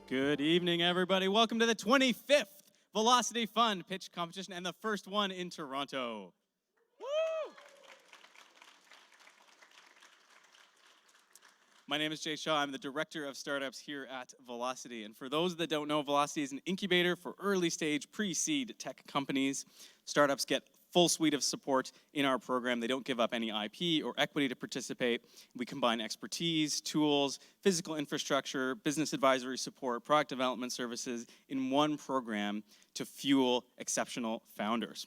Good evening, everybody. Welcome to the 25th Velocity Fund Pitch Competition and the first one in Toronto. Woo! My name is Jay Shaw. I'm the Director of Startups here at Velocity. And for those that don't know, Velocity is an incubator for early-stage pre-seed tech companies. Startups get full suite of support in our program. They don't give up any IP or equity to participate. We combine expertise, tools, physical infrastructure, business advisory support, product development services in one program to fuel exceptional founders.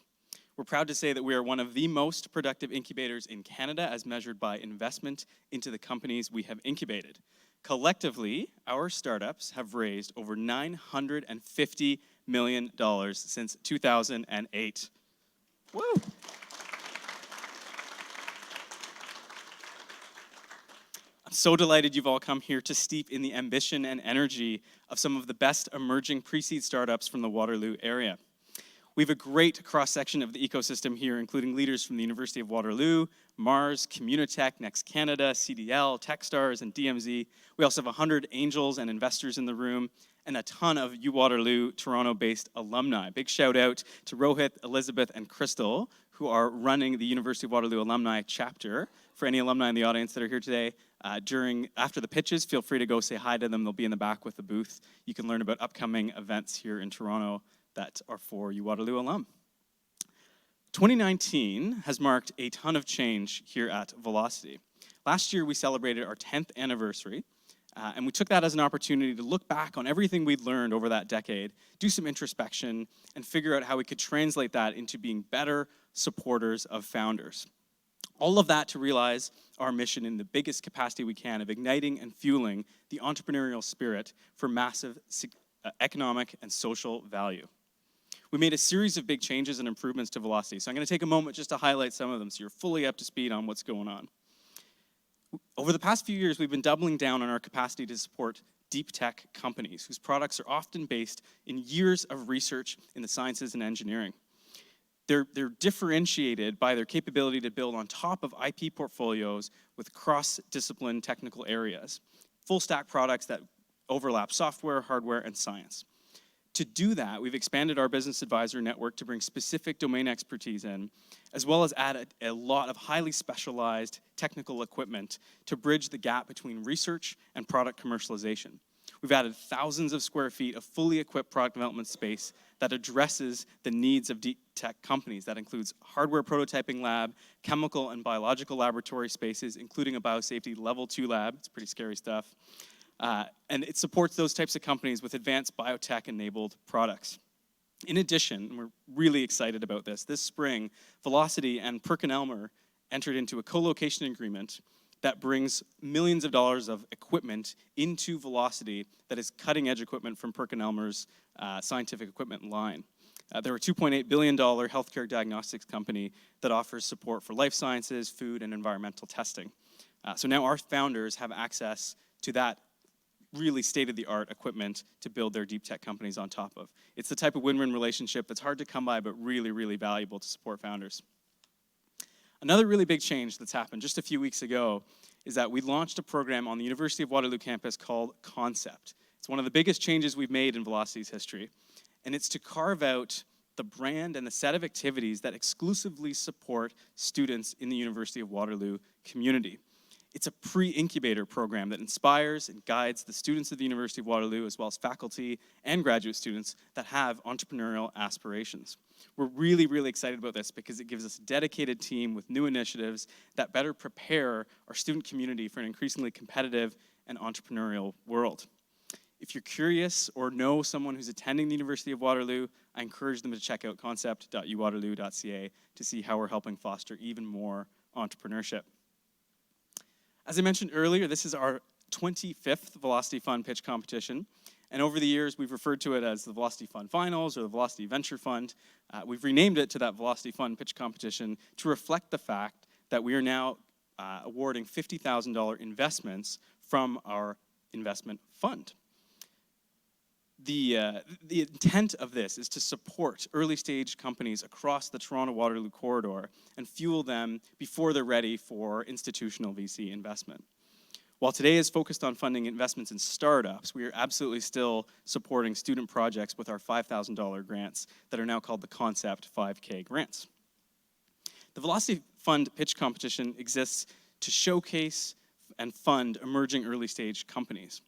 We're proud to say that we are one of the most productive incubators in Canada as measured by investment into the companies we have incubated. Collectively, our startups have raised over $950 million since 2008. Woo! I'm so delighted you've all come here to steep in the ambition and energy of some of the best emerging pre-seed startups from the Waterloo area. We have a great cross-section of the ecosystem here, including leaders from the University of Waterloo, Mars, Communitech, Next Canada, CDL, Techstars, and DMZ. We also have 100 angels and investors in the room, and a ton of UWaterloo Toronto-based alumni. Big shout out to Rohit, Elizabeth, and Crystal, who are running the University of Waterloo Alumni Chapter. For any alumni in the audience that are here today, after the pitches, feel free to go say hi to them. They'll be in the back with the booth. You can learn about upcoming events here in Toronto that are for UWaterloo alum. 2019 has marked a ton of change here at Velocity. Last year, we celebrated our 10th anniversary, and we took that as an opportunity to look back on everything we'd learned over that decade, do some introspection, and figure out how we could translate that into being better supporters of founders. All of that to realize our mission in the biggest capacity we can of igniting and fueling the entrepreneurial spirit for massive economic and social value. We made a series of big changes and improvements to Velocity, so I'm going to take a moment just to highlight some of them so you're fully up to speed on what's going on. Over the past few years, we've been doubling down on our capacity to support deep tech companies whose products are often based in years of research in the sciences and engineering. They're differentiated by their capability to build on top of IP portfolios with cross-discipline technical areas, full-stack products that overlap software, hardware, and science. To do that, we've expanded our business advisor network to bring specific domain expertise in, as well as add a lot of highly specialized technical equipment to bridge the gap between research and product commercialization. We've added thousands of square feet of fully equipped product development space that addresses the needs of deep tech companies. That includes hardware prototyping lab, chemical and biological laboratory spaces, including a biosafety level 2 lab. It's pretty scary stuff. And it supports those types of companies with advanced biotech-enabled products. In addition, we're really excited about this spring, Velocity and PerkinElmer entered into a co-location agreement that brings millions of dollars of equipment into Velocity that is cutting-edge equipment from PerkinElmer's scientific equipment line. They're a $2.8 billion healthcare diagnostics company that offers support for life sciences, food, and environmental testing. So now our founders have access to that really state-of-the-art equipment to build their deep tech companies on top of. It's the type of win-win relationship that's hard to come by, but really, really valuable to support founders. Another really big change that's happened just a few weeks ago is that we launched a program on the University of Waterloo campus called Concept. It's one of the biggest changes we've made in Velocity's history, and it's to carve out the brand and the set of activities that exclusively support students in the University of Waterloo community. It's a pre-incubator program that inspires and guides the students of the University of Waterloo, as well as faculty and graduate students that have entrepreneurial aspirations. We're really, really excited about this because it gives us a dedicated team with new initiatives that better prepare our student community for an increasingly competitive and entrepreneurial world. If you're curious or know someone who's attending the University of Waterloo, I encourage them to check out concept.uwaterloo.ca to see how we're helping foster even more entrepreneurship. As I mentioned earlier, this is our 25th Velocity Fund Pitch Competition, and over the years we've referred to it as the Velocity Fund Finals or the Velocity Venture Fund. We've renamed it to that Velocity Fund Pitch Competition to reflect the fact that we are now awarding $50,000 investments from our investment fund. The intent of this is to support early-stage companies across the Toronto-Waterloo corridor and fuel them before they're ready for institutional VC investment. While today is focused on funding investments in startups, we are absolutely still supporting student projects with our $5,000 grants that are now called the Concept 5K grants. The Velocity Fund pitch competition exists to showcase and fund emerging early-stage companies.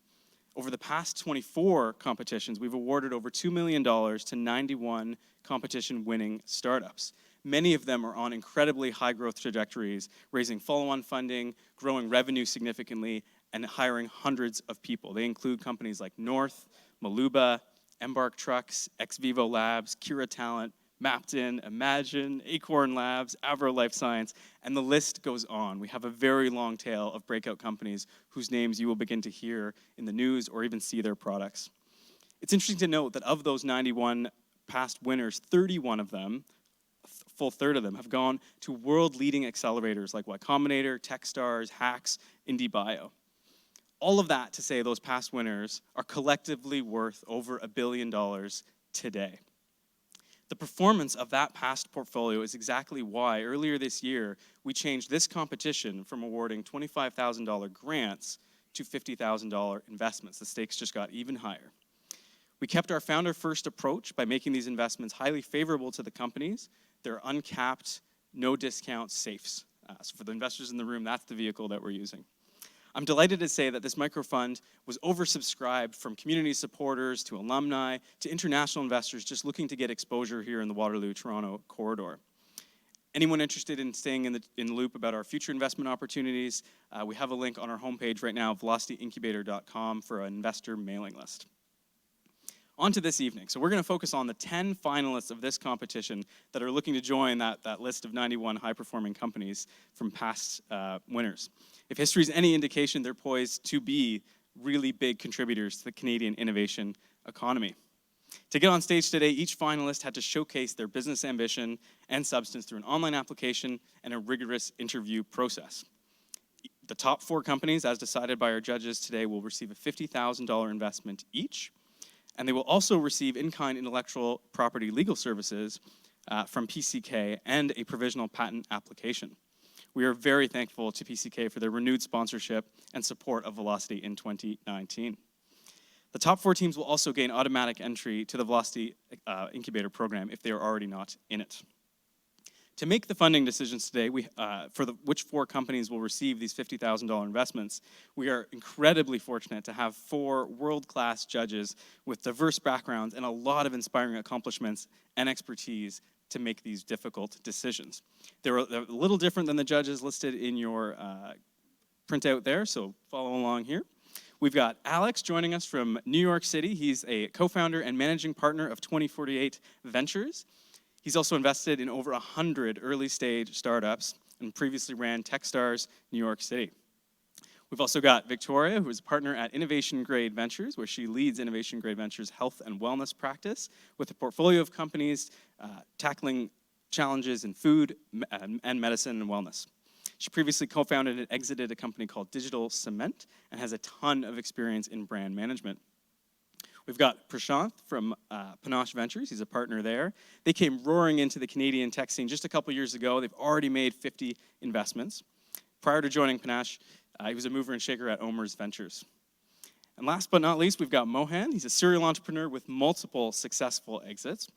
Over the past 24 competitions, we've awarded over $2 million to 91 competition-winning startups. Many of them are on incredibly high-growth trajectories, raising follow-on funding, growing revenue significantly, and hiring hundreds of people. They include companies like North, Maluba, Embark Trucks, XVivo Labs, Kira Talent, Mapton, Imagine, Acorn Labs, Avro Life Science, and the list goes on. We have a very long tail of breakout companies whose names you will begin to hear in the news or even see their products. It's interesting to note that of those 91 past winners, 31 of them, a full third of them, have gone to world-leading accelerators like Y Combinator, Techstars, Hacks, IndieBio. All of that to say those past winners are collectively worth over $1 billion today. The performance of that past portfolio is exactly why earlier this year we changed this competition from awarding $25,000 grants to $50,000 investments. The stakes just got even higher. We kept our founder-first approach by making these investments highly favorable to the companies. They're uncapped, no discount safes. So for the investors in the room, that's the vehicle that we're using. I'm delighted to say that this microfund was oversubscribed from community supporters to alumni to international investors just looking to get exposure here in the Waterloo-Toronto corridor. Anyone interested in staying in the loop about our future investment opportunities, we have a link on our homepage right now, velocityincubator.com, for an investor mailing list. On to this evening. So we're going to focus on the 10 finalists of this competition that are looking to join that list of 91 high-performing companies from past winners. If history is any indication, they're poised to be really big contributors to the Canadian innovation economy. To get on stage today, each finalist had to showcase their business ambition and substance through an online application and a rigorous interview process. The top 4 companies, as decided by our judges today, will receive a $50,000 investment each, and they will also receive in-kind intellectual property legal services from PCK and a provisional patent application. We are very thankful to PCK for their renewed sponsorship and support of Velocity in 2019. The top 4 teams will also gain automatic entry to the Velocity Incubator program if they are already not in it. To make the funding decisions today, which 4 companies will receive these $50,000 investments, we are incredibly fortunate to have 4 world-class judges with diverse backgrounds and a lot of inspiring accomplishments and expertise to make these difficult decisions. They're a little different than the judges listed in your printout there, so follow along here. We've got Alex joining us from New York City. He's a co-founder and managing partner of 2048 Ventures. He's also invested in over 100 early-stage startups and previously ran Techstars New York City. We've also got Victoria, who is a partner at Innovation Grade Ventures, where she leads Innovation Grade Ventures' health and wellness practice with a portfolio of companies tackling challenges in food and medicine and wellness. She previously co-founded and exited a company called Digital Cement and has a ton of experience in brand management. We've got Prashant from Panache Ventures. He's a partner there. They came roaring into the Canadian tech scene just a couple years ago. They've already made 50 investments. Prior to joining Panache, he was a mover and shaker at Omer's Ventures. And last but not least, we've got Mohan. He's a serial entrepreneur with multiple successful exits.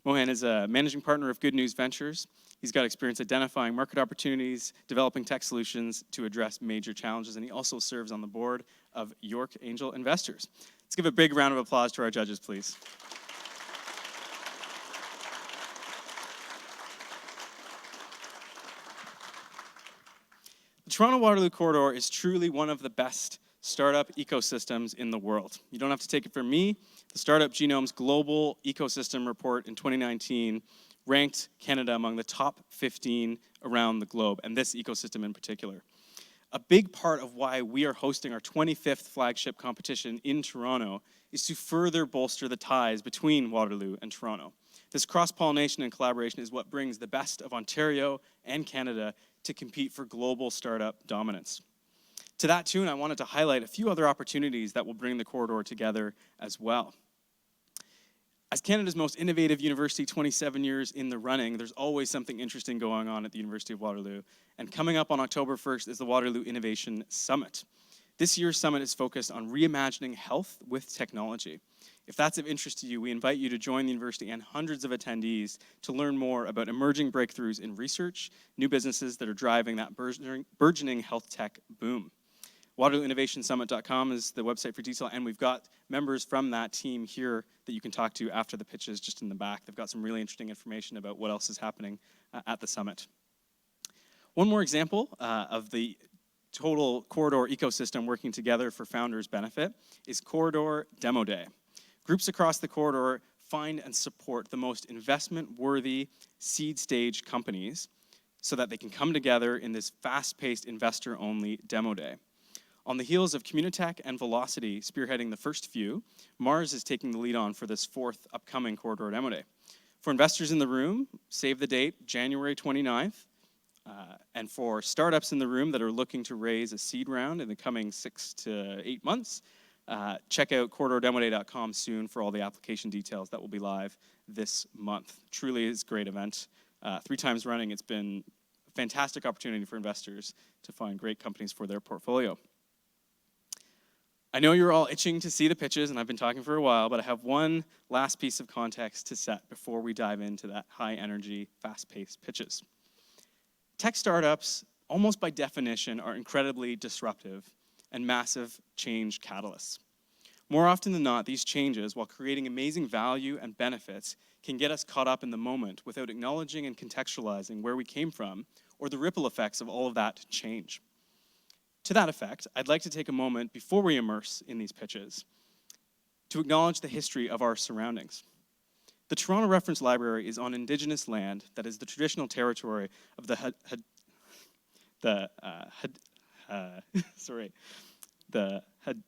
Mohan is a managing partner of Good News Ventures. He's got experience identifying market opportunities, developing tech solutions to address major challenges, and he also serves on the board of York Angel Investors. Let's give a big round of applause to our judges, please. The Toronto-Waterloo corridor is truly one of the best startup ecosystems in the world. You don't have to take it from me. The Startup Genome's Global Ecosystem Report in 2019 ranked Canada among the top 15 around the globe, and this ecosystem in particular. A big part of why we are hosting our 25th flagship competition in Toronto is to further bolster the ties between Waterloo and Toronto. This cross-pollination and collaboration is what brings the best of Ontario and Canada to compete for global startup dominance. To that tune, I wanted to highlight a few other opportunities that will bring the corridor together as well. As Canada's most innovative university, 27 years in the running, there's always something interesting going on at the University of Waterloo. And coming up on October 1st is the Waterloo Innovation Summit. This year's summit is focused on reimagining health with technology. If that's of interest to you, we invite you to join the university and hundreds of attendees to learn more about emerging breakthroughs in research, new businesses that are driving that burgeoning health tech boom. WaterlooInnovationSummit.com is the website for detail, and we've got members from that team here that you can talk to after the pitches just in the back. They've got some really interesting information about what else is happening at the summit. One more example of the total corridor ecosystem working together for founders' benefit is Corridor Demo Day. Groups across the corridor find and support the most investment-worthy seed stage companies so that they can come together in this fast-paced investor-only demo day. On the heels of Communitech and Velocity spearheading the first few, Mars is taking the lead on for this fourth upcoming Corridor Demo Day. For investors in the room, save the date, January 29th. And for startups in the room that are looking to raise a seed round in the coming 6 to 8 months, check out corridordemoday.com soon for all the application details that will be live this month. Truly is a great event. 3 times running, it's been a fantastic opportunity for investors to find great companies for their portfolio. I know you're all itching to see the pitches, and I've been talking for a while, but I have one last piece of context to set before we dive into that high-energy, fast-paced pitches. Tech startups, almost by definition, are incredibly disruptive and massive change catalysts. More often than not, these changes, while creating amazing value and benefits, can get us caught up in the moment without acknowledging and contextualizing where we came from or the ripple effects of all of that change. To that effect, I'd like to take a moment before we immerse in these pitches to acknowledge the history of our surroundings. The Toronto Reference Library is on Indigenous land that is the traditional territory of the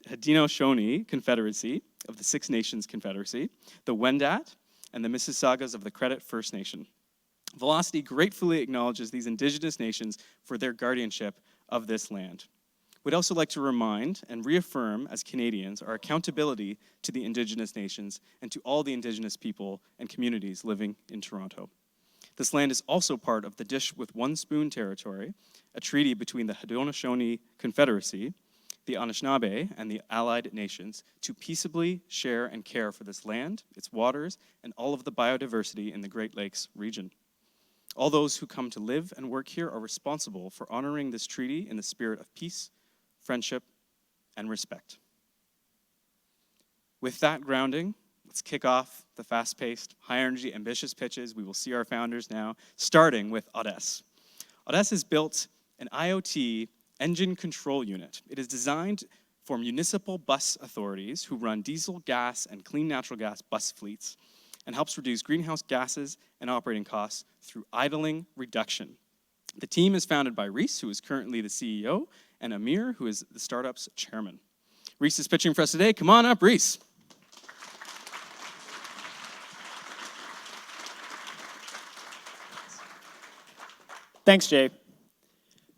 Haudenosaunee Confederacy of the Six Nations Confederacy, the Wendat, and the Mississaugas of the Credit First Nation. Velocity gratefully acknowledges these Indigenous nations for their guardianship of this land. We'd also like to remind and reaffirm as Canadians our accountability to the Indigenous nations and to all the Indigenous people and communities living in Toronto. This land is also part of the Dish with One Spoon territory, a treaty between the Haudenosaunee Confederacy, the Anishinaabe, and the allied nations to peaceably share and care for this land, its waters, and all of the biodiversity in the Great Lakes region. All those who come to live and work here are responsible for honoring this treaty in the spirit of peace, friendship, and respect. With that grounding, let's kick off the fast-paced, high-energy, ambitious pitches. We will see our founders now, starting with Audess. Audess has built an IoT engine control unit. It is designed for municipal bus authorities who run diesel, gas, and clean natural gas bus fleets and helps reduce greenhouse gases and operating costs through idling reduction. The team is founded by Reese, who is currently the CEO, and Amir, who is the startup's chairman. Reese is pitching for us today. Come on up, Reese. Thanks, Jay.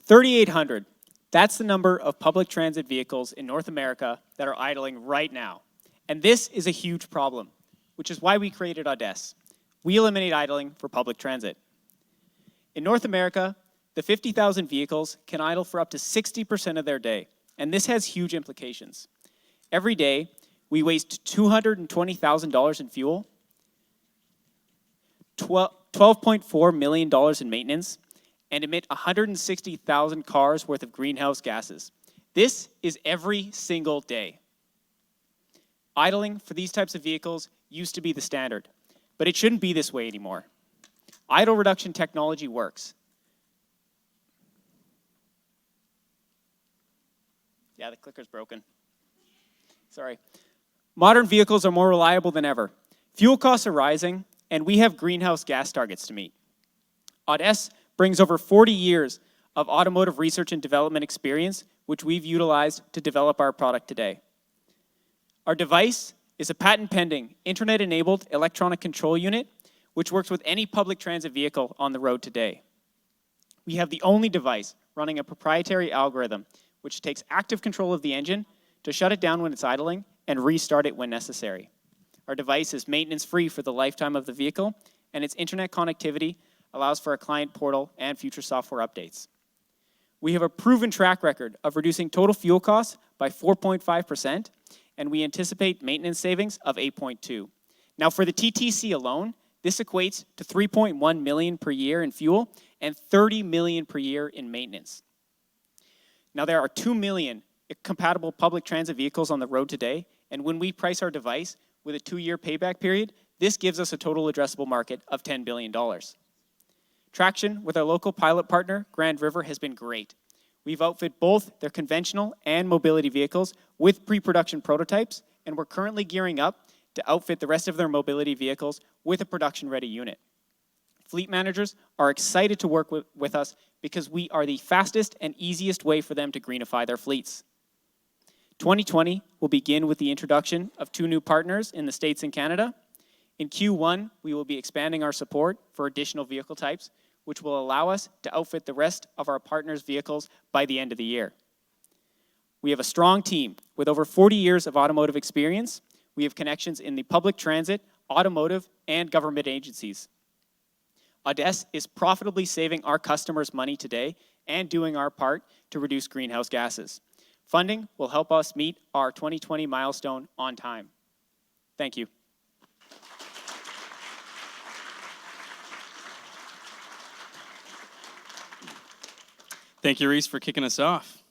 3,800. That's the number of public transit vehicles in North America that are idling right now. And this is a huge problem, which is why we created Audess. We eliminate idling for public transit. In North America, the 50,000 vehicles can idle for up to 60% of their day, and this has huge implications. Every day, we waste $220,000 in fuel, $12.4 million in maintenance, and emit 160,000 cars worth of greenhouse gases. This is every single day. Idling for these types of vehicles used to be the standard, but it shouldn't be this way anymore. Idle reduction technology works. Yeah, the clicker's broken. Sorry. Modern vehicles are more reliable than ever. Fuel costs are rising, and we have greenhouse gas targets to meet. Audess brings over 40 years of automotive research and development experience, which we've utilized to develop our product today. Our device is a patent-pending, internet-enabled electronic control unit, which works with any public transit vehicle on the road today. We have the only device running a proprietary algorithm which takes active control of the engine to shut it down when it's idling and restart it when necessary. Our device is maintenance-free for the lifetime of the vehicle, and its internet connectivity allows for a client portal and future software updates. We have a proven track record of reducing total fuel costs by 4.5%, and we anticipate maintenance savings of 8.2. Now for the TTC alone, this equates to 3.1 million per year in fuel and 30 million per year in maintenance. Now there are 2 million compatible public transit vehicles on the road today, and when we price our device with a 2-year payback period, this gives us a total addressable market of $10 billion. Traction with our local pilot partner, Grand River, has been great. We've outfitted both their conventional and mobility vehicles with pre-production prototypes, and we're currently gearing up to outfit the rest of their mobility vehicles with a production-ready unit. Fleet managers are excited to work with us because we are the fastest and easiest way for them to greenify their fleets. 2020 will begin with the introduction of 2 new partners in the States and Canada. In Q1, we will be expanding our support for additional vehicle types, which will allow us to outfit the rest of our partners' vehicles by the end of the year. We have a strong team with over 40 years of automotive experience. We have connections in the public transit, automotive, and government agencies. AUDES is profitably saving our customers money today and doing our part to reduce greenhouse gases. Funding will help us meet our 2020 milestone on time. Thank you. Thank you, Reese, for kicking us off.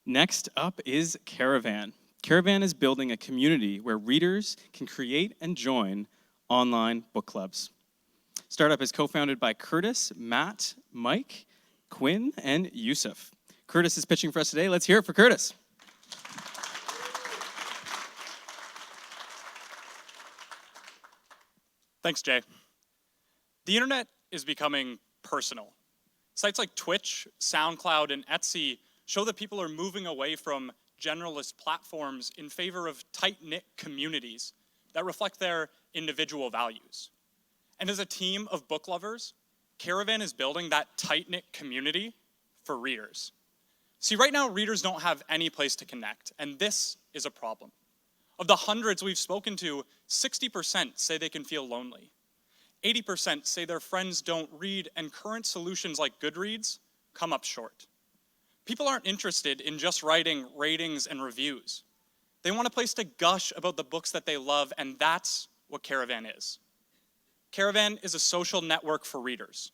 Next up is Caravan. Caravan is building a community where readers can create and join online book clubs. Startup is co-founded by Curtis, Matt, Mike, Quinn, and Yusuf. Curtis is pitching for us today. Let's hear it for Curtis. Thanks, Jay. The internet is becoming personal. Sites like Twitch, SoundCloud, and Etsy show that people are moving away from generalist platforms in favor of tight-knit communities that reflect their individual values. And as a team of book lovers, Caravan is building that tight-knit community for readers. See, right now, readers don't have any place to connect, and this is a problem. Of the hundreds we've spoken to, 60% say they can feel lonely. 80% say their friends don't read, and current solutions like Goodreads come up short. People aren't interested in just writing ratings and reviews. They want a place to gush about the books that they love, and that's what Caravan is. Caravan is a social network for readers.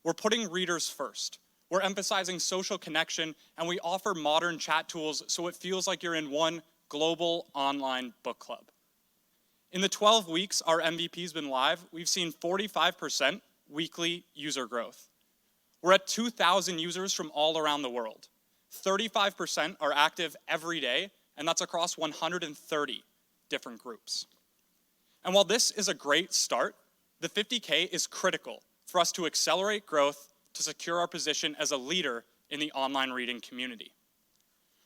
We're putting readers first. We're emphasizing social connection, and we offer modern chat tools so it feels like you're in one global online book club. In the 12 weeks our MVP's been live, we've seen 45% weekly user growth. We're at 2,000 users from all around the world. 35% are active every day, and that's across 130 different groups. And while this is a great start, the 50K is critical for us to accelerate growth to secure our position as a leader in the online reading community.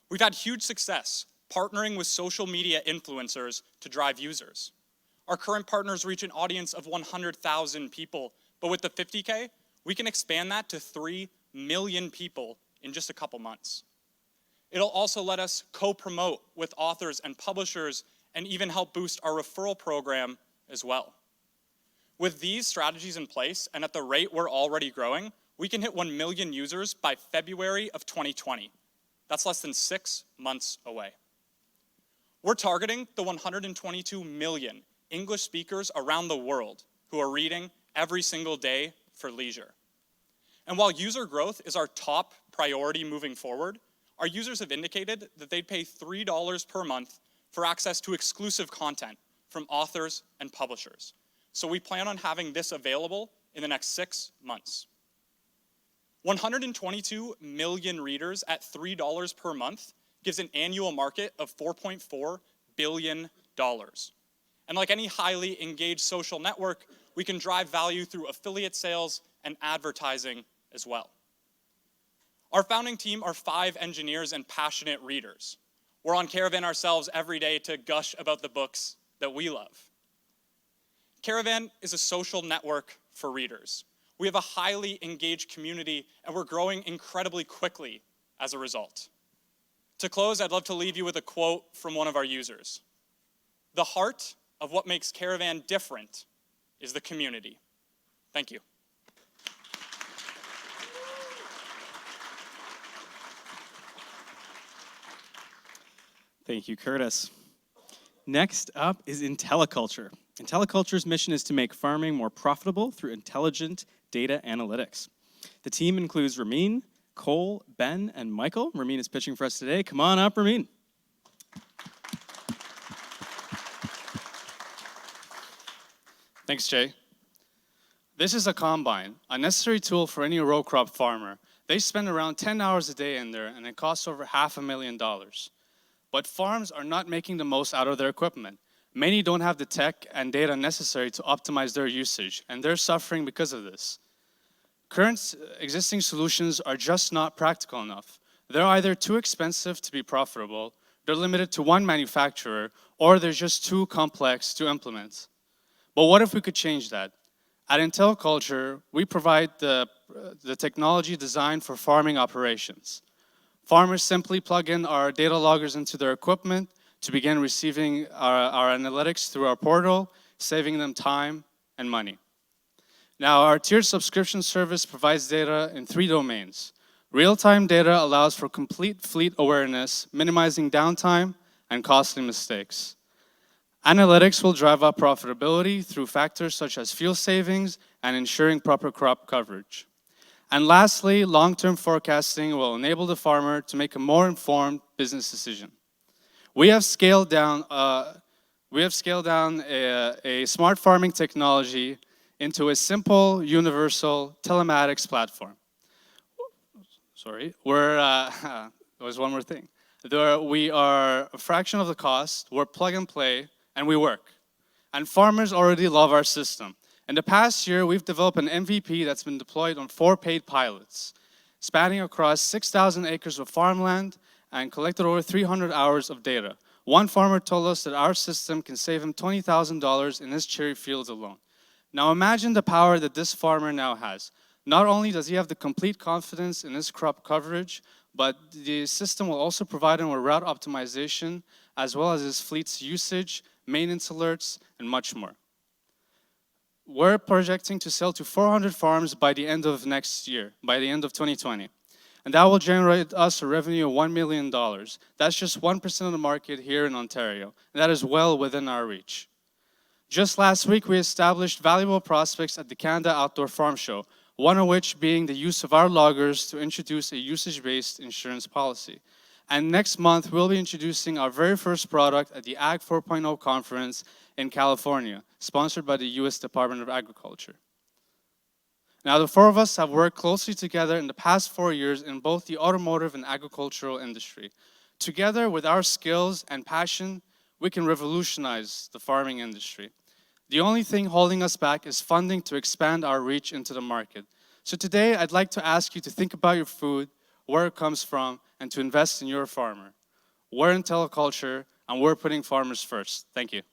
We've had huge success partnering with social media influencers to drive users. Our current partners reach an audience of 100,000 people, but with the 50K, we can expand that to 3 million people in just a couple months. It'll also let us co-promote with authors and publishers and even help boost our referral program as well. With these strategies in place, and at the rate we're already growing, we can hit 1 million users by February of 2020. That's less than 6 months away. We're targeting the 122 million English speakers around the world who are reading every single day for leisure. And while user growth is our top priority moving forward, our users have indicated that they'd pay $3 per month for access to exclusive content from authors and publishers. So we plan on having this available in the next 6 months. 122 million readers at $3 per month gives an annual market of $4.4 billion. And like any highly engaged social network, we can drive value through affiliate sales and advertising as well. Our founding team are 5 engineers and passionate readers. We're on Caravan ourselves every day to gush about the books that we love. Caravan is a social network for readers. We have a highly engaged community, and we're growing incredibly quickly as a result. To close, I'd love to leave you with a quote from one of our users. "The heart of what makes Caravan different is the community." Thank you. Thank you, Curtis. Next up is Intelli Culture. Intelli Culture's mission is to make farming more profitable through intelligent data analytics. The team includes Ramin, Cole, Ben, and Michael. Ramin is pitching for us today. Come on up, Ramin. Thanks, Jay. This is a combine, a necessary tool for any row crop farmer. They spend around 10 hours a day in there, and it costs over $500,000. But farms are not making the most out of their equipment. Many don't have the tech and data necessary to optimize their usage, and they're suffering because of this. Current existing solutions are just not practical enough. They're either too expensive to be profitable, they're limited to one manufacturer, or they're just too complex to implement. But what if we could change that? At Intelli Culture, we provide the technology designed for farming operations. Farmers simply plug in our data loggers into their equipment to begin receiving our analytics through our portal, saving them time and money. Now, our tiered subscription service provides data in 3 domains. Real-time data allows for complete fleet awareness, minimizing downtime and costly mistakes. Analytics will drive up profitability through factors such as fuel savings and ensuring proper crop coverage. And lastly, long-term forecasting will enable the farmer to make a more informed business decision. We have scaled down a smart farming technology into a simple, universal telematics platform. Sorry, there was one more thing. We are a fraction of the cost, we're plug and play, and we work. And farmers already love our system. In the past year, we've developed an MVP that's been deployed on 4 paid pilots, spanning across 6,000 acres of farmland and collected over 300 hours of data. One farmer told us that our system can save him $20,000 in his cherry fields alone. Now imagine the power that this farmer now has. Not only does he have the complete confidence in his crop coverage, but the system will also provide him with route optimization, as well as his fleet's usage, maintenance alerts, and much more. We're projecting to sell to 400 farms by the end of next year, by the end of 2020. And that will generate us a revenue of $1 million. That's just 1% of the market here in Ontario, and that is well within our reach. Just last week, we established valuable prospects at the Canada Outdoor Farm Show, one of which being the use of our loggers to introduce a usage-based insurance policy. And next month, we'll be introducing our very first product at the Ag 4.0 conference in California, sponsored by the US Department of Agriculture. Now, the 4 of us have worked closely together in the past 4 years in both the automotive and agricultural industry. Together with our skills and passion, we can revolutionize the farming industry. The only thing holding us back is funding to expand our reach into the market. So today, I'd like to ask you to think about your food, where it comes from, and to invest in your farmer. We're Intelli Culture, and we're putting farmers first. Thank you.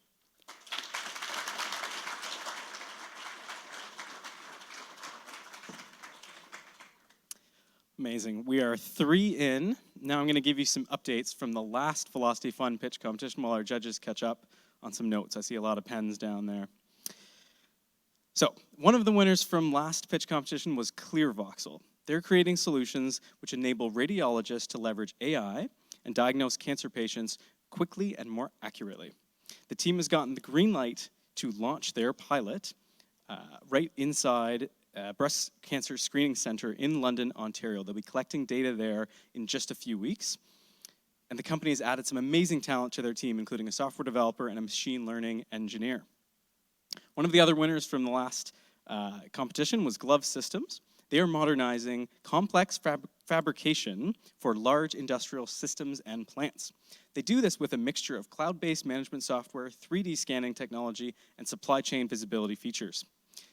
Amazing. We are 3 in. Now I'm going to give you some updates from the last Velocity Fun pitch competition while our judges catch up on some notes. I see a lot of pens down there. So, one of the winners from last pitch competition was ClearVoxel. They're creating solutions which enable radiologists to leverage AI and diagnose cancer patients quickly and more accurately. The team has gotten the green light to launch their pilot right inside Breast Cancer Screening Center in London, Ontario. They'll be collecting data there in just a few weeks. And the company has added some amazing talent to their team, including a software developer and a machine learning engineer. One of the other winners from the last competition was Glove Systems. They are modernizing complex fabrication for large industrial systems and plants. They do this with a mixture of cloud-based management software, 3D scanning technology, and supply chain visibility features.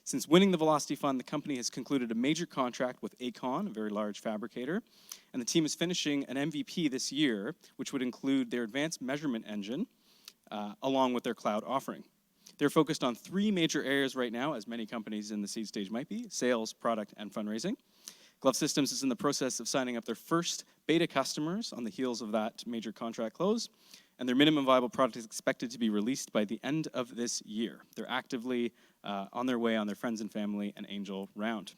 Since winning the Velocity Fund, the company has concluded a major contract with Acon, a very large fabricator, and the team is finishing an MVP this year, which would include their advanced measurement engine, along with their cloud offering. They're focused on 3 major areas right now, as many companies in the seed stage might be: sales, product, and fundraising. Glove Systems is in the process of signing up their first beta customers on the heels of that major contract close, and their minimum viable product is expected to be released by the end of this year. They're actively on their way on their friends and family and angel round.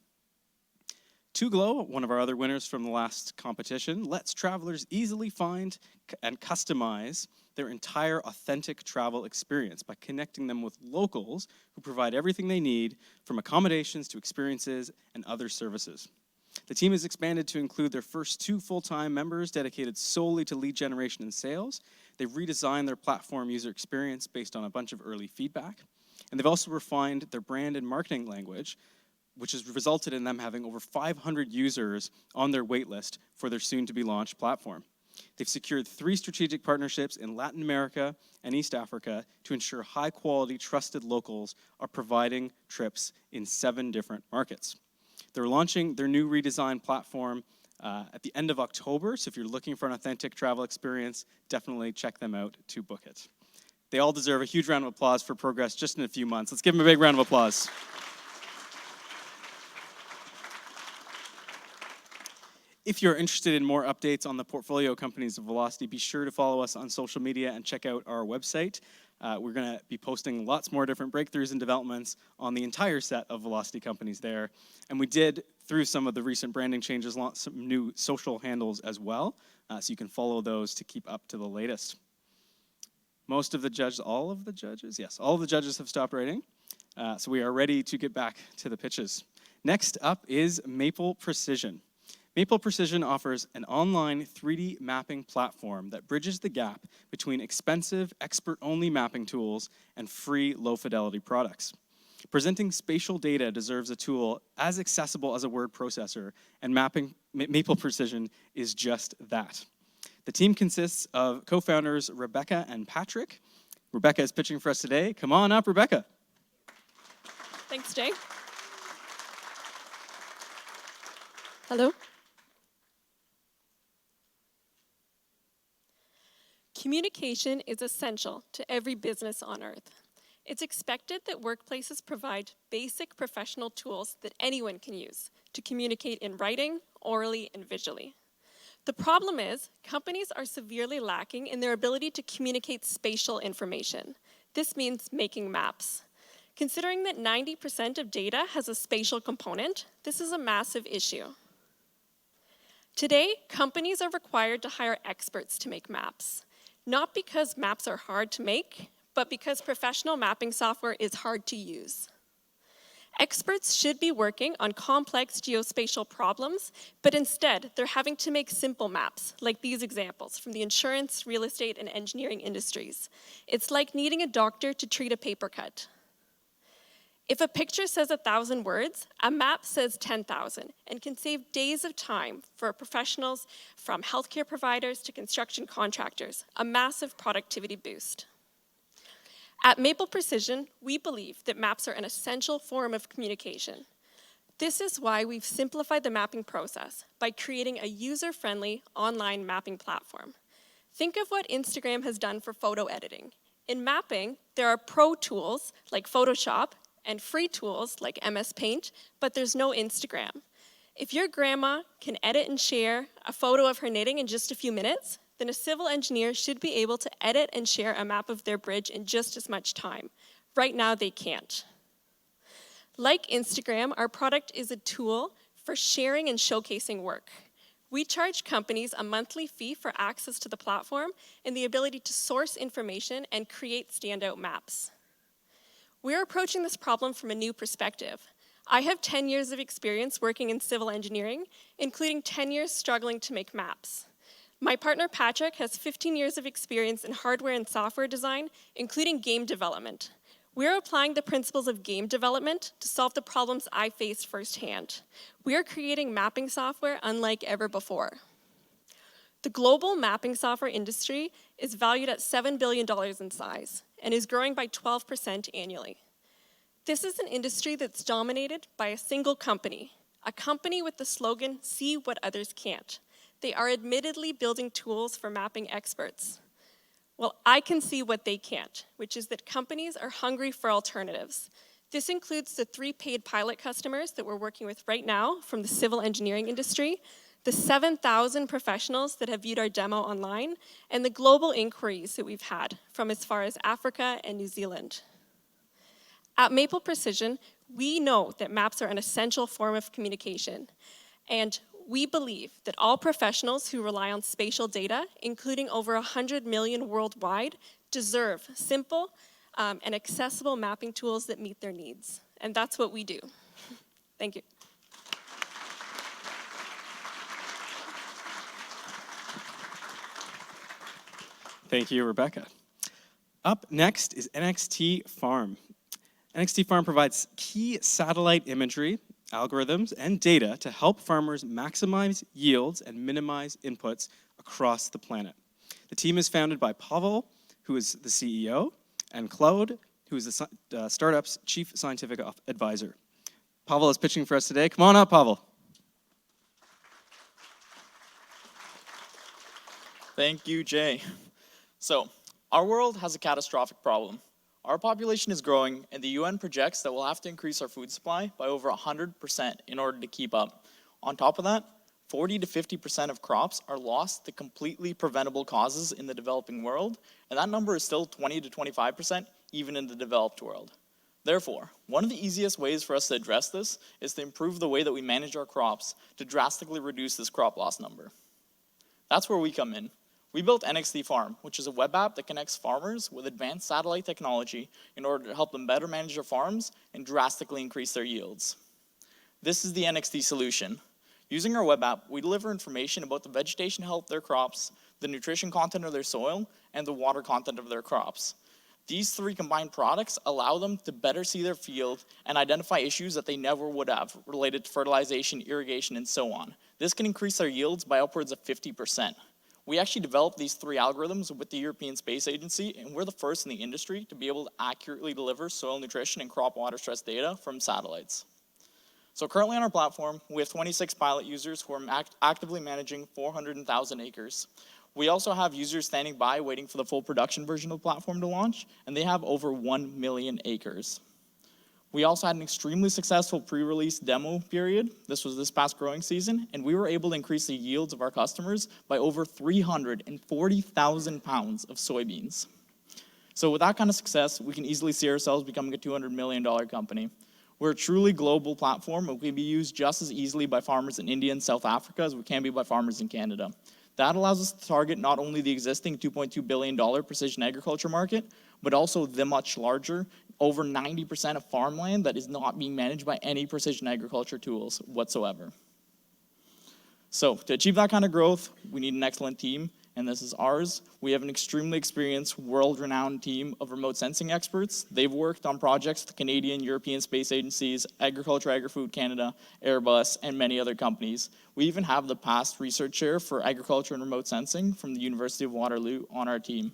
To Glow, one of our other winners from the last competition, lets travelers easily find and customize their entire authentic travel experience by connecting them with locals who provide everything they need, from accommodations to experiences and other services. The team has expanded to include their first 2 full-time members dedicated solely to lead generation and sales. They've redesigned their platform user experience based on a bunch of early feedback. And they've also refined their brand and marketing language, which has resulted in them having over 500 users on their waitlist for their soon-to-be-launched platform. They've secured 3 strategic partnerships in Latin America and East Africa to ensure high-quality, trusted locals are providing trips in 7 different markets. They're launching their new redesigned platform at the end of October, so if you're looking for an authentic travel experience, definitely check them out to book it. They all deserve a huge round of applause for progress just in a few months. Let's give them a big round of applause. If you're interested in more updates on the portfolio companies of Velocity, be sure to follow us on social media and check out our website. We're going to be posting lots more different breakthroughs and developments on the entire set of Velocity companies there. And we did, through some of the recent branding changes, launch some new social handles as well, so you can follow those to keep up to the latest. Most of the judges, all of the judges? Yes, all of the judges have stopped writing, so we are ready to get back to the pitches. Next up is Maple Precision. Maple Precision offers an online 3D mapping platform that bridges the gap between expensive, expert-only mapping tools and free, low-fidelity products. Presenting spatial data deserves a tool as accessible as a word processor, and Maple Precision is just that. The team consists of co-founders Rebecca and Patrick. Rebecca is pitching for us today. Come on up, Rebecca. Thanks, Jay. Hello. Communication is essential to every business on Earth. It's expected that workplaces provide basic professional tools that anyone can use to communicate in writing, orally, and visually. The problem is, companies are severely lacking in their ability to communicate spatial information. This means making maps. Considering that 90% of data has a spatial component, this is a massive issue. Today, companies are required to hire experts to make maps. Not because maps are hard to make, but because professional mapping software is hard to use. Experts should be working on complex geospatial problems, but instead, they're having to make simple maps, like these examples from the insurance, real estate, and engineering industries. It's like needing a doctor to treat a paper cut. If a picture says 1,000 words, a map says 10,000 and can save days of time for professionals from healthcare providers to construction contractors, a massive productivity boost. At Maple Precision, we believe that maps are an essential form of communication. This is why we've simplified the mapping process by creating a user-friendly online mapping platform. Think of what Instagram has done for photo editing. In mapping, there are pro tools like Photoshop and free tools like MS Paint, but there's no Instagram. If your grandma can edit and share a photo of her knitting in just a few minutes, then a civil engineer should be able to edit and share a map of their bridge in just as much time. Right now, they can't. Like Instagram, our product is a tool for sharing and showcasing work. We charge companies a monthly fee for access to the platform and the ability to source information and create standout maps. We're approaching this problem from a new perspective. I have 10 years of experience working in civil engineering, including 10 years struggling to make maps. My partner Patrick has 15 years of experience in hardware and software design, including game development. We're applying the principles of game development to solve the problems I faced firsthand. We are creating mapping software unlike ever before. The global mapping software industry is valued at $7 billion in size and is growing by 12% annually. This is an industry that's dominated by a single company, a company with the slogan, "See what others can't." They are admittedly building tools for mapping experts. Well, I can see what they can't, which is that companies are hungry for alternatives. This includes the 3 paid pilot customers that we're working with right now from the civil engineering industry, the 7,000 professionals that have viewed our demo online, and the global inquiries that we've had from as far as Africa and New Zealand. At Maple Precision, we know that maps are an essential form of communication, And we believe that all professionals who rely on spatial data, including over 100 million worldwide, deserve simple and accessible mapping tools that meet their needs. And that's what we do. Thank you. Thank you, Rebecca. Up next is Nxt Farm. Nxt Farm provides key satellite imagery, algorithms, and data to help farmers maximize yields and minimize inputs across the planet. The team is founded by Pavel, who is the CEO, and Claude, who is the startup's chief scientific advisor. Pavel is pitching for us today. Come on up, Pavel. Thank you, Jay. So, our world has a catastrophic problem. Our population is growing, and the UN projects that we'll have to increase our food supply by over 100% in order to keep up. On top of that, 40 to 50% of crops are lost to completely preventable causes in the developing world, and that number is still 20 to 25% even in the developed world. Therefore, one of the easiest ways for us to address this is to improve the way that we manage our crops to drastically reduce this crop loss number. That's where we come in. We built Nxt Farm, which is a web app that connects farmers with advanced satellite technology in order to help them better manage their farms and drastically increase their yields. This is the Nxt solution. Using our web app, we deliver information about the vegetation health of their crops, the nutrition content of their soil, and the water content of their crops. These three combined products allow them to better see their field and identify issues that they never would have related to fertilization, irrigation, and so on. This can increase their yields by upwards of 50%. We actually developed these three algorithms with the European Space Agency, and we're the first in the industry to be able to accurately deliver soil nutrition and crop water stress data from satellites. So currently on our platform, we have 26 pilot users who are actively managing 400,000 acres. We also have users standing by waiting for the full production version of the platform to launch, and they have over 1 million acres. We also had an extremely successful pre-release demo period. This was this past growing season, and we were able to increase the yields of our customers by over 340,000 pounds of soybeans. So with that kind of success, we can easily see ourselves becoming a $200 million company. We're a truly global platform, and we can be used just as easily by farmers in India and South Africa as we can be by farmers in Canada. That allows us to target not only the existing $2.2 billion precision agriculture market, but also the much larger, over 90% of farmland that is not being managed by any precision agriculture tools whatsoever. So to achieve that kind of growth, we need an excellent team, and this is ours. We have an extremely experienced, world-renowned team of remote sensing experts. They've worked on projects with the Canadian, European Space Agencies, Agriculture, Agri-Food Canada, Airbus, and many other companies. We even have the past research chair for agriculture and remote sensing from the University of Waterloo on our team.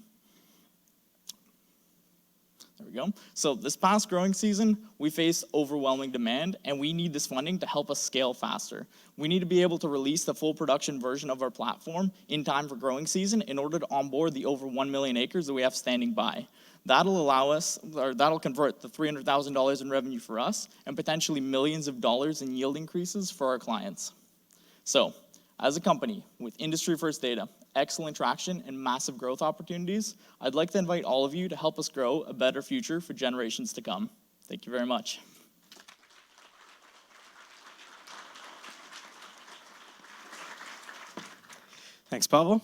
There we go. So this past growing season, we faced overwhelming demand, and we need this funding to help us scale faster. We need to be able to release the full production version of our platform in time for growing season in order to onboard the over 1 million acres that we have standing by. That'll allow us, or that'll convert the $300,000 in revenue for us and potentially millions of dollars in yield increases for our clients. So, as a company with industry-first data, excellent traction, and massive growth opportunities, I'd like to invite all of you to help us grow a better future for generations to come. Thank you very much. Thanks, Pavel.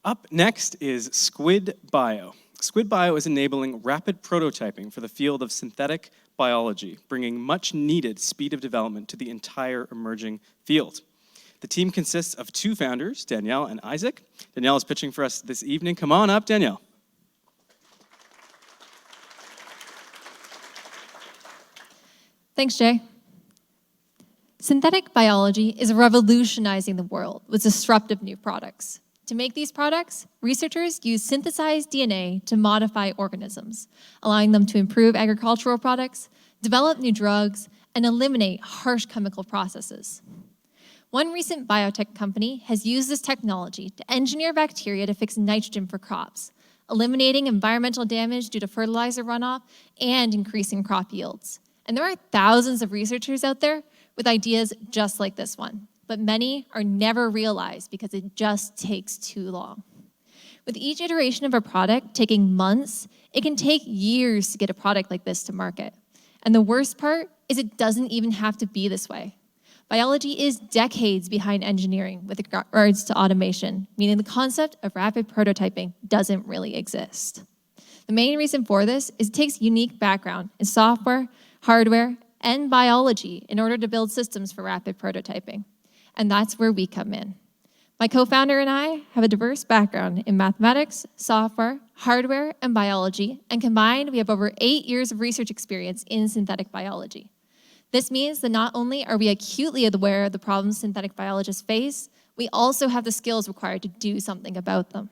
Up next is Squid Bio. Squid Bio is enabling rapid prototyping for the field of synthetic biology, bringing much needed speed of development to the entire emerging field. The team consists of two founders, Danielle and Isaac. Danielle is pitching for us this evening. Come on up, Danielle. Thanks, Jay. Synthetic biology is revolutionizing the world with disruptive new products. To make these products, researchers use synthesized DNA to modify organisms, allowing them to improve agricultural products, develop new drugs, and eliminate harsh chemical processes. One recent biotech company has used this technology to engineer bacteria to fix nitrogen for crops, eliminating environmental damage due to fertilizer runoff and increasing crop yields. And there are thousands of researchers out there with ideas just like this one, but many are never realized because it just takes too long. With each iteration of a product taking months, it can take years to get a product like this to market. And the worst part is it doesn't even have to be this way. Biology is decades behind engineering with regards to automation, meaning the concept of rapid prototyping doesn't really exist. The main reason for this is it takes unique background in software, hardware, and biology in order to build systems for rapid prototyping. And that's where we come in. My co-founder and I have a diverse background in mathematics, software, hardware, and biology, and combined, we have over 8 years of research experience in synthetic biology. This means that not only are we acutely aware of the problems synthetic biologists face, we also have the skills required to do something about them.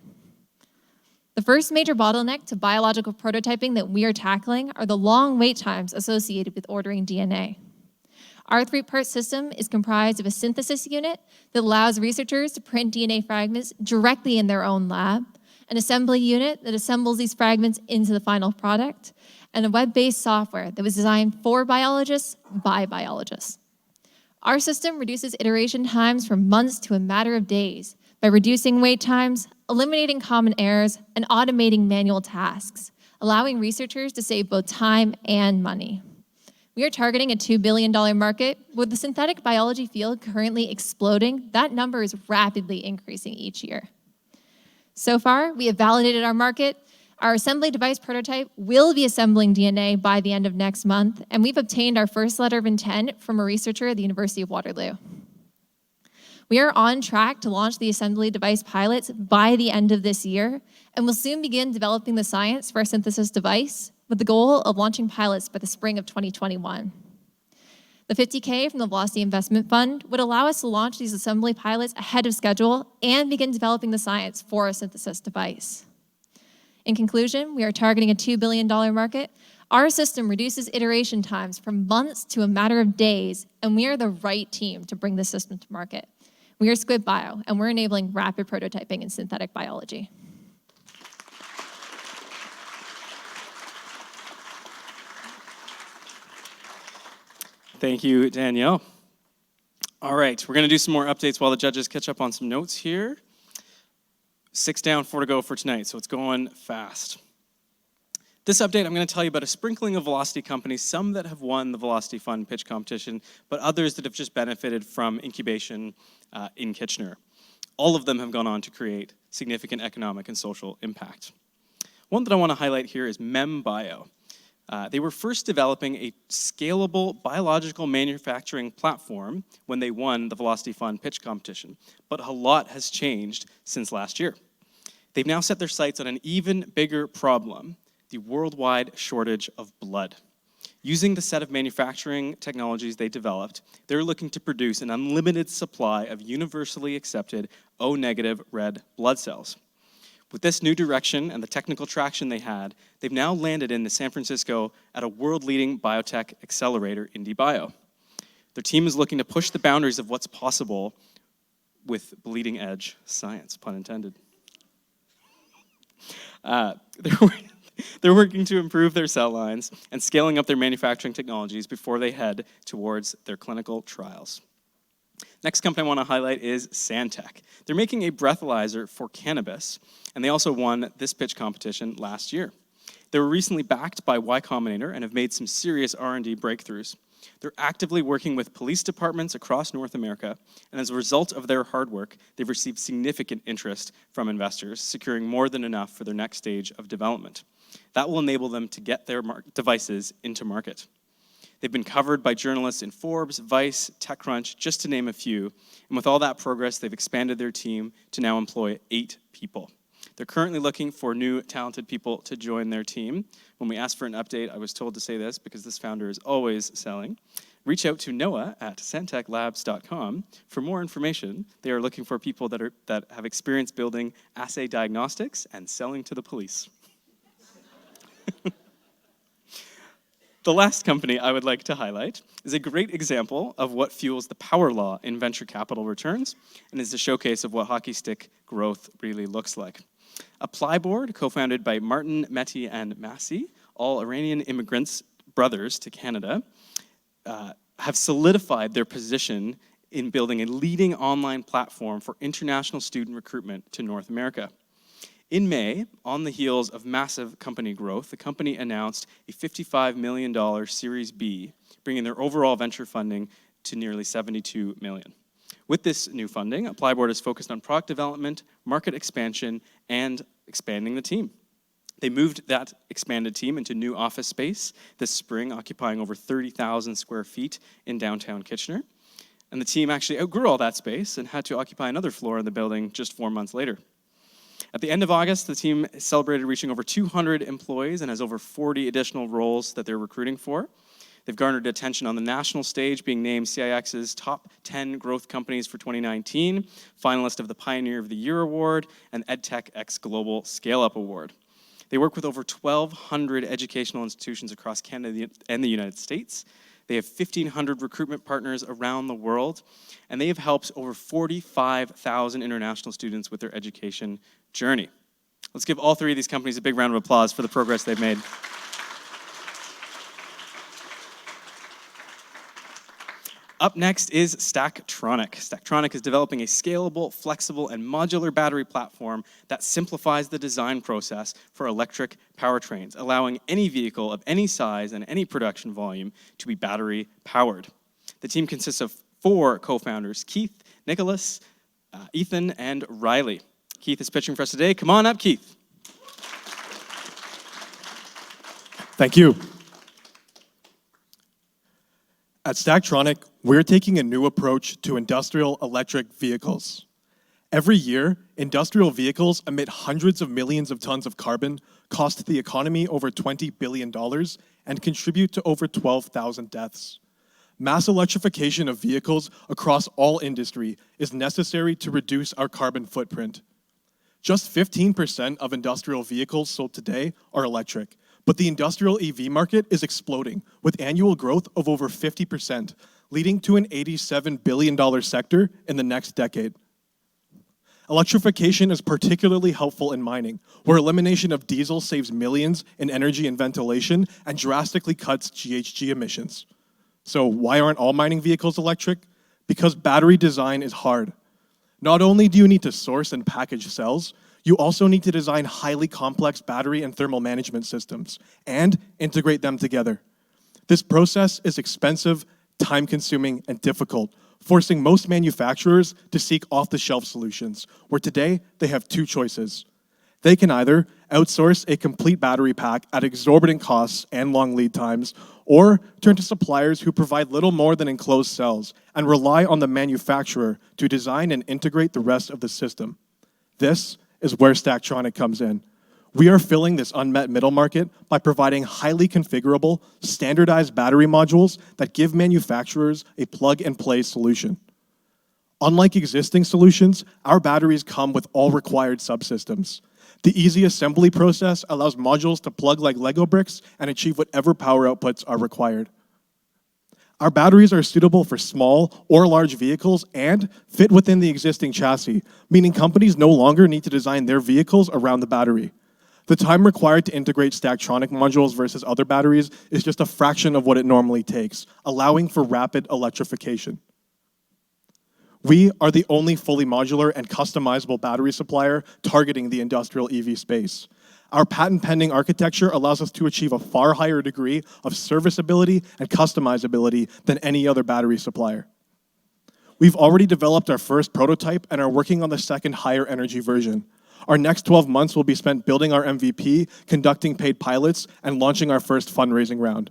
The first major bottleneck to biological prototyping that we are tackling are the long wait times associated with ordering DNA. Our 3-part system is comprised of a synthesis unit that allows researchers to print DNA fragments directly in their own lab, an assembly unit that assembles these fragments into the final product, and a web-based software that was designed for biologists by biologists. Our system reduces iteration times from months to a matter of days by reducing wait times, eliminating common errors, and automating manual tasks, allowing researchers to save both time and money. We are targeting a $2 billion market. With the synthetic biology field currently exploding, that number is rapidly increasing each year. So far, we have validated our market. Our assembly device prototype will be assembling DNA by the end of next month, and we've obtained our first letter of intent from a researcher at the University of Waterloo. We are on track to launch the assembly device pilots by the end of this year, and will soon begin developing the science for our synthesis device with the goal of launching pilots by the spring of 2021. The $50K from the Velocity Investment Fund would allow us to launch these assembly pilots ahead of schedule and begin developing the science for a synthesis device. In conclusion, we are targeting a $2 billion market. Our system reduces iteration times from months to a matter of days, and we are the right team to bring this system to market. We are Squid Bio, and we're enabling rapid prototyping in synthetic biology. Thank you, Danielle. All right, we're going to do some more updates while the judges catch up on some notes here. 6 down, 4 to go for tonight, so it's going fast. This update, I'm going to tell you about a sprinkling of Velocity companies, some that have won the Velocity Fund pitch competition, but others that have just benefited from incubation in Kitchener. All of them have gone on to create significant economic and social impact. One that I want to highlight here is Mem Bo. They were first developing a scalable biological manufacturing platform when they won the Velocity Fund pitch competition, but a lot has changed since last year. They've now set their sights on an even bigger problem, the worldwide shortage of blood. Using the set of manufacturing technologies they developed, they're looking to produce an unlimited supply of universally accepted O-negative red blood cells. With this new direction and the technical traction they had, they've now landed in San Francisco at a world-leading biotech accelerator, Intelli Bio. Their team is looking to push the boundaries of what's possible with bleeding-edge science, pun intended. They're working to improve their cell lines and scaling up their manufacturing technologies before they head towards their clinical trials. Next company I want to highlight is Santec. They're making a breathalyzer for cannabis, and they also won this pitch competition last year. They were recently backed by Y Combinator and have made some serious R&D breakthroughs. They're actively working with police departments across North America, and as a result of their hard work, they've received significant interest from investors, securing more than enough for their next stage of development. That will enable them to get their devices into market. They've been covered by journalists in Forbes, Vice, TechCrunch, just to name a few. And with all that progress, they've expanded their team to now employ 8 people. They're currently looking for new talented people to join their team. When we asked for an update, I was told to say this because this founder is always selling. Reach out to Noah at santeclabs.com for more information. They are looking for people that have experience building assay diagnostics and selling to the police. The last company I would like to highlight is a great example of what fuels the power law in venture capital returns and is a showcase of what hockey stick growth really looks like. Applyboard, co-founded by Martin, Mehdi, and Massi, all Iranian immigrants, brothers to Canada, have solidified their position in building a leading online platform for international student recruitment to North America. In May, on the heels of massive company growth, the company announced a $55 million Series B, bringing their overall venture funding to nearly 72 million. With this new funding, Applyboard is focused on product development, market expansion, and expanding the team. They moved that expanded team into new office space this spring, occupying over 30,000 square feet in downtown Kitchener. And the team actually outgrew all that space and had to occupy another floor in the building just 4 months later. At the end of August, the team celebrated reaching over 200 employees and has over 40 additional roles that they're recruiting for. They've garnered attention on the national stage, being named CIX's top 10 growth companies for 2019, finalist of the Pioneer of the Year Award, and EdTech X Global Scale Up Award. They work with over 1,200 educational institutions across Canada and the United States. They have 1,500 recruitment partners around the world, and they have helped over 45,000 international students with their education journey. Let's give all three of these companies a big round of applause for the progress they've made. Up next is Tronic. Tronic is developing a scalable, flexible, and modular battery platform that simplifies the design process for electric powertrains, allowing any vehicle of any size and any production volume to be battery powered. The team consists of 4 co-founders, Keith, Nicholas, Ethan, and Riley. Keith is pitching for us today. Come on up, Keith. Thank you. At Tronic, we're taking a new approach to industrial electric vehicles. Every year, industrial vehicles emit hundreds of millions of tons of carbon, cost the economy over $20 billion, and contribute to over 12,000 deaths. Mass electrification of vehicles across all industry is necessary to reduce our carbon footprint. Just 15% of industrial vehicles sold today are electric, but the industrial EV market is exploding, with annual growth of over 50%, leading to an $87 billion sector in the next decade. Electrification is particularly helpful in mining, where elimination of diesel saves millions in energy and ventilation and drastically cuts GHG emissions. So why aren't all mining vehicles electric? Because battery design is hard. Not only do you need to source and package cells, you also need to design highly complex battery and thermal management systems and integrate them together. This process is expensive, time-consuming, and difficult, forcing most manufacturers to seek off-the-shelf solutions, where today they have 2 choices. They can either outsource a complete battery pack at exorbitant costs and long lead times, or turn to suppliers who provide little more than enclosed cells and rely on the manufacturer to design and integrate the rest of the system. This is where Tronic comes in. We are filling this unmet middle market by providing highly configurable, standardized battery modules that give manufacturers a plug-and-play solution. Unlike existing solutions, our batteries come with all required subsystems. The easy assembly process allows modules to plug like Lego bricks and achieve whatever power outputs are required. Our batteries are suitable for small or large vehicles and fit within the existing chassis, meaning companies no longer need to design their vehicles around the battery. The time required to integrate Tronic modules versus other batteries is just a fraction of what it normally takes, allowing for rapid electrification. We are the only fully modular and customizable battery supplier targeting the industrial EV space. Our patent-pending architecture allows us to achieve a far higher degree of serviceability and customizability than any other battery supplier. We've already developed our first prototype and are working on the second higher energy version. Our next 12 months will be spent building our MVP, conducting paid pilots, and launching our first fundraising round.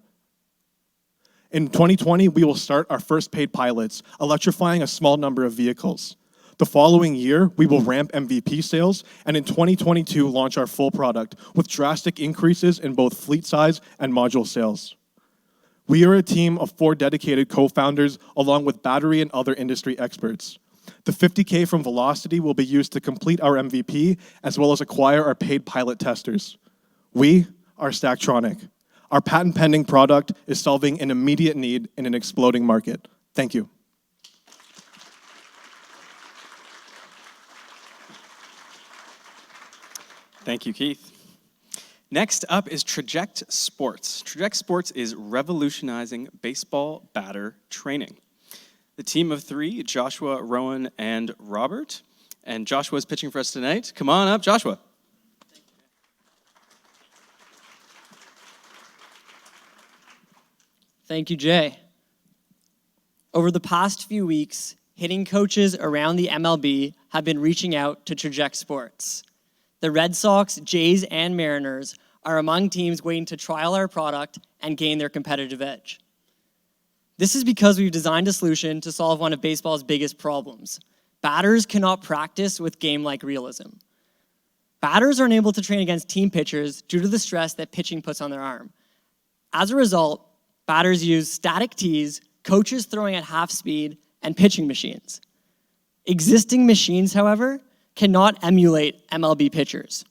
In 2020, we will start our first paid pilots, electrifying a small number of vehicles. The following year, we will ramp MVP sales, and in 2022, launch our full product with drastic increases in both fleet size and module sales. We are a team of 4 dedicated co-founders, along with battery and other industry experts. The $50K from Velocity will be used to complete our MVP, as well as acquire our paid pilot testers. We are Tronic. Our patent-pending product is solving an immediate need in an exploding market. Thank you. Thank you, Keith. Next up is Traject Sports. Traject Sports is revolutionizing baseball batter training. The team of 3, Joshua, Rowan, and Robert. And Joshua is pitching for us tonight. Come on up, Joshua. Thank you, Jay. Over the past few weeks, hitting coaches around the MLB have been reaching out to Tronic Sports. The Red Sox, Jays, and Mariners are among teams waiting to trial our product and gain their competitive edge. This is because we've designed a solution to solve one of baseball's biggest problems. Batters cannot practice with game-like realism. Batters are unable to train against team pitchers due to the stress that pitching puts on their arm. As a result, batters use static tees, coaches throwing at half speed, and pitching machines. Existing machines, however, cannot emulate MLB pitchers.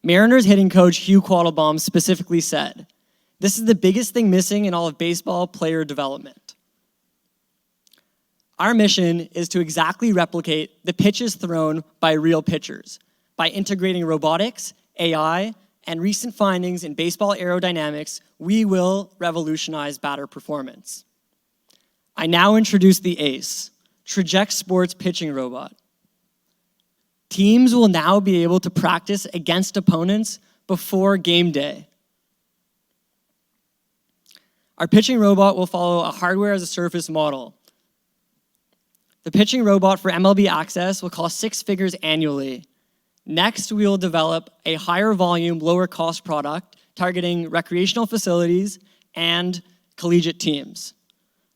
Mariners hitting coach Hugh Quattlebaum specifically said, "This is the biggest thing missing in all of baseball player development." Our mission is to exactly replicate the pitches thrown by real pitchers by integrating robotics, AI, and recent findings in baseball aerodynamics. We will revolutionize batter performance. I now introduce the ACE, Tronic Sports pitching robot. Teams will now be able to practice against opponents before game day. Our pitching robot will follow a hardware-as-a-service model. The pitching robot for MLB Access will cost 6 figures annually. Next, we will develop a higher volume, lower cost product targeting recreational facilities and collegiate teams.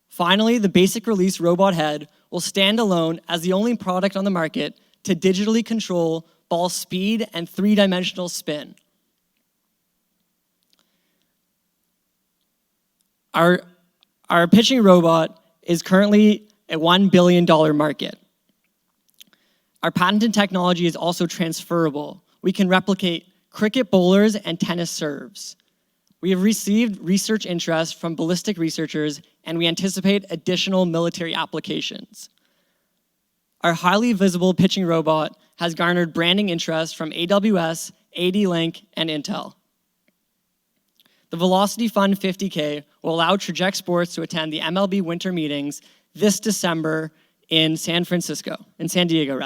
Finally, the basic release robot head will stand alone as the only product on the market to digitally control ball speed and 3-dimensional spin. Our pitching robot is currently a $1 billion market. Our patented technology is also transferable. We can replicate cricket bowlers and tennis serves. We have received research interest from ballistic researchers, and we anticipate additional military applications. Our highly visible pitching robot has garnered branding interest from AWS, AD-Link, and Intel. The Velocity Fund 50K will allow Tronic Sports to attend the MLB winter meetings this December in San Diego.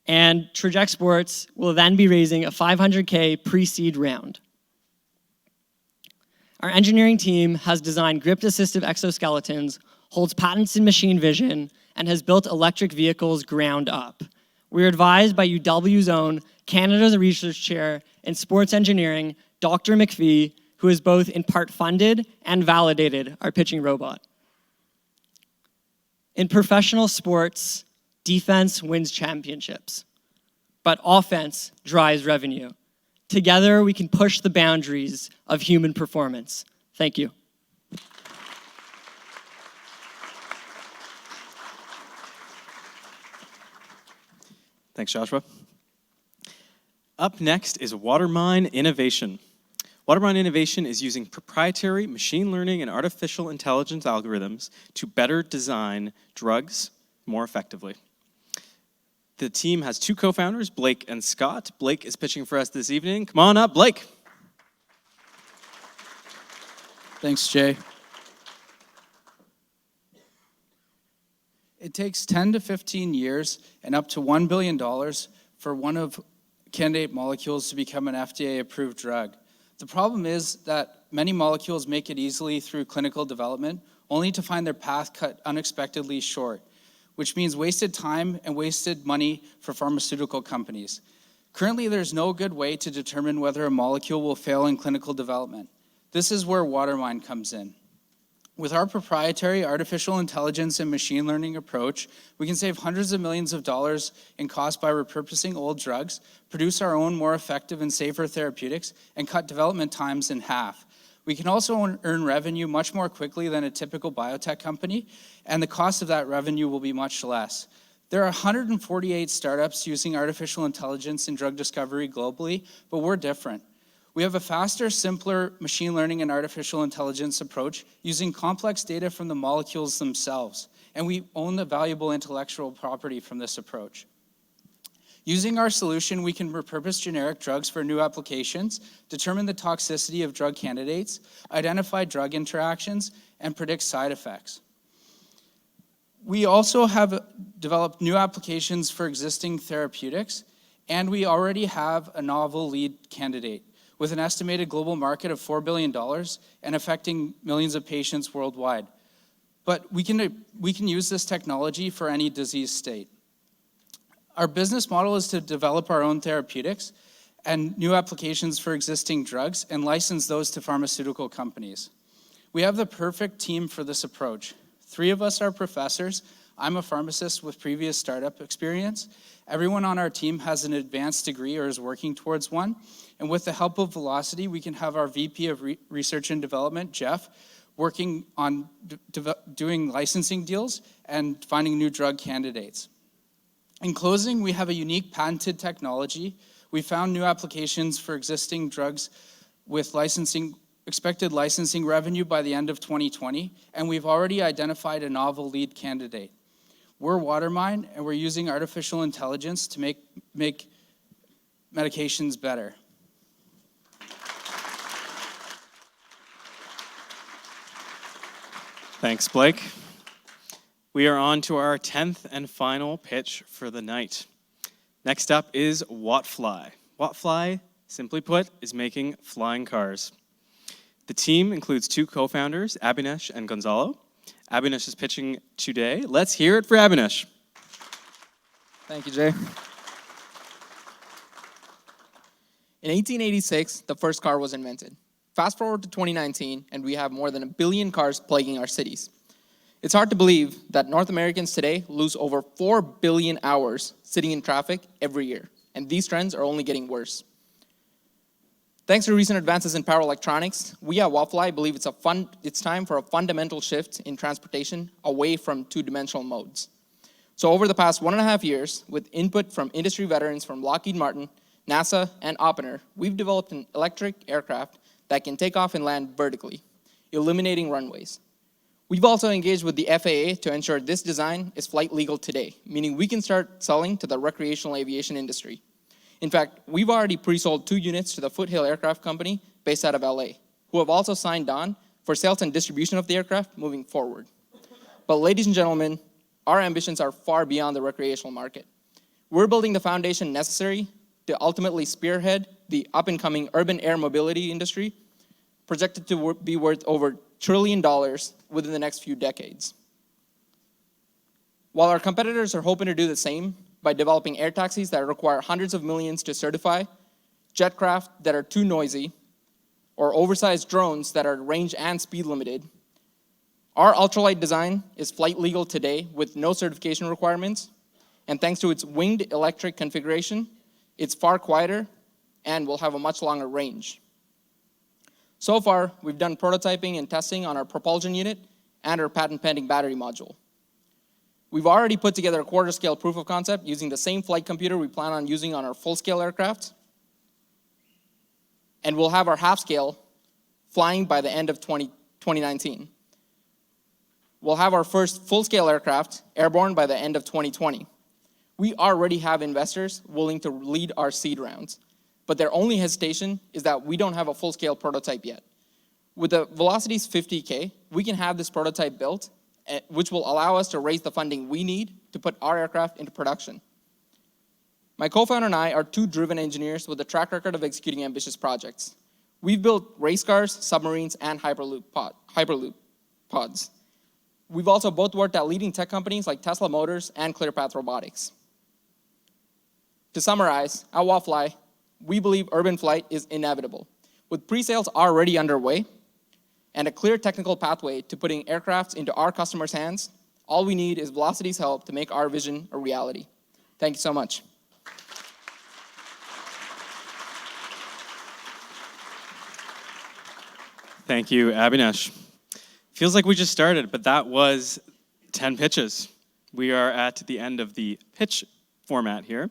And Tronic Sports will then be raising a $500K pre-seed round. Our engineering team has designed grip-assistive exoskeletons, holds patents in machine vision, and has built electric vehicles ground up. We are advised by UW's own Canada's Research Chair in Sports Engineering, Dr. McPhee, who has both in part funded and validated our pitching robot. In professional sports, defense wins championships, but offense drives revenue. Together, we can push the boundaries of human performance. Thank you. Thanks, Joshua. Up next is Watermine Innovation. Watermine Innovation is using proprietary machine learning and artificial intelligence algorithms to better design drugs more effectively. The team has 2 co-founders, Blake and Scott. Blake is pitching for us this evening. Come on up, Blake. Thanks, Jay. It takes 10 to 15 years and up to $1 billion for one of candidate molecules to become an FDA-approved drug. The problem is that many molecules make it easily through clinical development, only to find their path cut unexpectedly short, which means wasted time and wasted money for pharmaceutical companies. Currently, there's no good way to determine whether a molecule will fail in clinical development. This is where Watermine comes in. With our proprietary artificial intelligence and machine learning approach, we can save hundreds of millions of dollars in cost by repurposing old drugs, produce our own more effective and safer therapeutics, and cut development times in half. We can also earn revenue much more quickly than a typical biotech company, and the cost of that revenue will be much less. There are 148 startups using artificial intelligence in drug discovery globally, but we're different. We have a faster, simpler machine learning and artificial intelligence approach using complex data from the molecules themselves, and we own the valuable intellectual property from this approach. Using our solution, we can repurpose generic drugs for new applications, determine the toxicity of drug candidates, identify drug interactions, and predict side effects. We also have developed new applications for existing therapeutics, and we already have a novel lead candidate with an estimated global market of $4 billion and affecting millions of patients worldwide. but we can use this technology for any disease state. Our business model is to develop our own therapeutics and new applications for existing drugs and license those to pharmaceutical companies. We have the perfect team for this approach. 3 of us are professors. I'm a pharmacist with previous startup experience. Everyone on our team has an advanced degree or is working towards one. And with the help of Velocity, we can have our VP of Research and Development, Jeff, working on doing licensing deals and finding new drug candidates. In closing, we have a unique patented technology. We found new applications for existing drugs with expected licensing revenue by the end of 2020, and we've already identified a novel lead candidate. We're Watermine, and we're using artificial intelligence to make medications better. Thanks, Blake. We are on to our 10th and final pitch for the night. Next up is Wattfly. Wattfly, simply put, is making flying cars. The team includes 2 co-founders, Abhinesh and Gonzalo. Abhinesh is pitching today. Let's hear it for Abhinesh. Thank you, Jay. In 1886, the first car was invented. Fast forward to 2019, and we have more than 1 billion cars plaguing our cities. It's hard to believe that North Americans today lose over 4 billion hours sitting in traffic every year, and these trends are only getting worse. Thanks to recent advances in power electronics, we at Wattfly believe it's time for a fundamental shift in transportation away from 2-dimensional modes. So over the past 1.5 years, with input from industry veterans from Lockheed Martin, NASA, and Oppenheimer, we've developed an electric aircraft that can take off and land vertically, eliminating runways. We've also engaged with the FAA to ensure this design is flight legal today, meaning we can start selling to the recreational aviation industry. In fact, we've already pre-sold 2 units to the Foothill Aircraft Company based out of LA, who have also signed on for sales and distribution of the aircraft moving forward. But ladies and gentlemen, our ambitions are far beyond the recreational market. We're building the foundation necessary to ultimately spearhead the up-and-coming urban air mobility industry, projected to be worth over $1 trillion within the next few decades. While our competitors are hoping to do the same by developing air taxis that require hundreds of millions to certify, jet craft that are too noisy, or oversized drones that are range and speed limited, our ultralight design is flight legal today with no certification requirements, and thanks to its winged electric configuration, it's far quieter and will have a much longer range. So far, we've done prototyping and testing on our propulsion unit and our patent-pending battery module. We've already put together a quarter-scale proof of concept using the same flight computer we plan on using on our full-scale aircraft, and we'll have our half-scale flying by the end of 2019. We'll have our first full-scale aircraft airborne by the end of 2020. We already have investors willing to lead our seed rounds, but their only hesitation is that we don't have a full-scale prototype yet. With the Velocity's $50K, we can have this prototype built, which will allow us to raise the funding we need to put our aircraft into production. My co-founder and I are 2 driven engineers with a track record of executing ambitious projects. We've built race cars, submarines, and Hyperloop pods. We've also both worked at leading tech companies like Tesla Motors and ClearPath Robotics. To summarize, at Wattfly, we believe urban flight is inevitable. With pre-sales already underway and a clear technical pathway to putting aircrafts into our customers' hands, all we need is Velocity's help to make our vision a reality. Thank you so much. Thank you, Abhinesh. Feels like we just started, but that was 10 pitches. We are at the end of the pitch format here.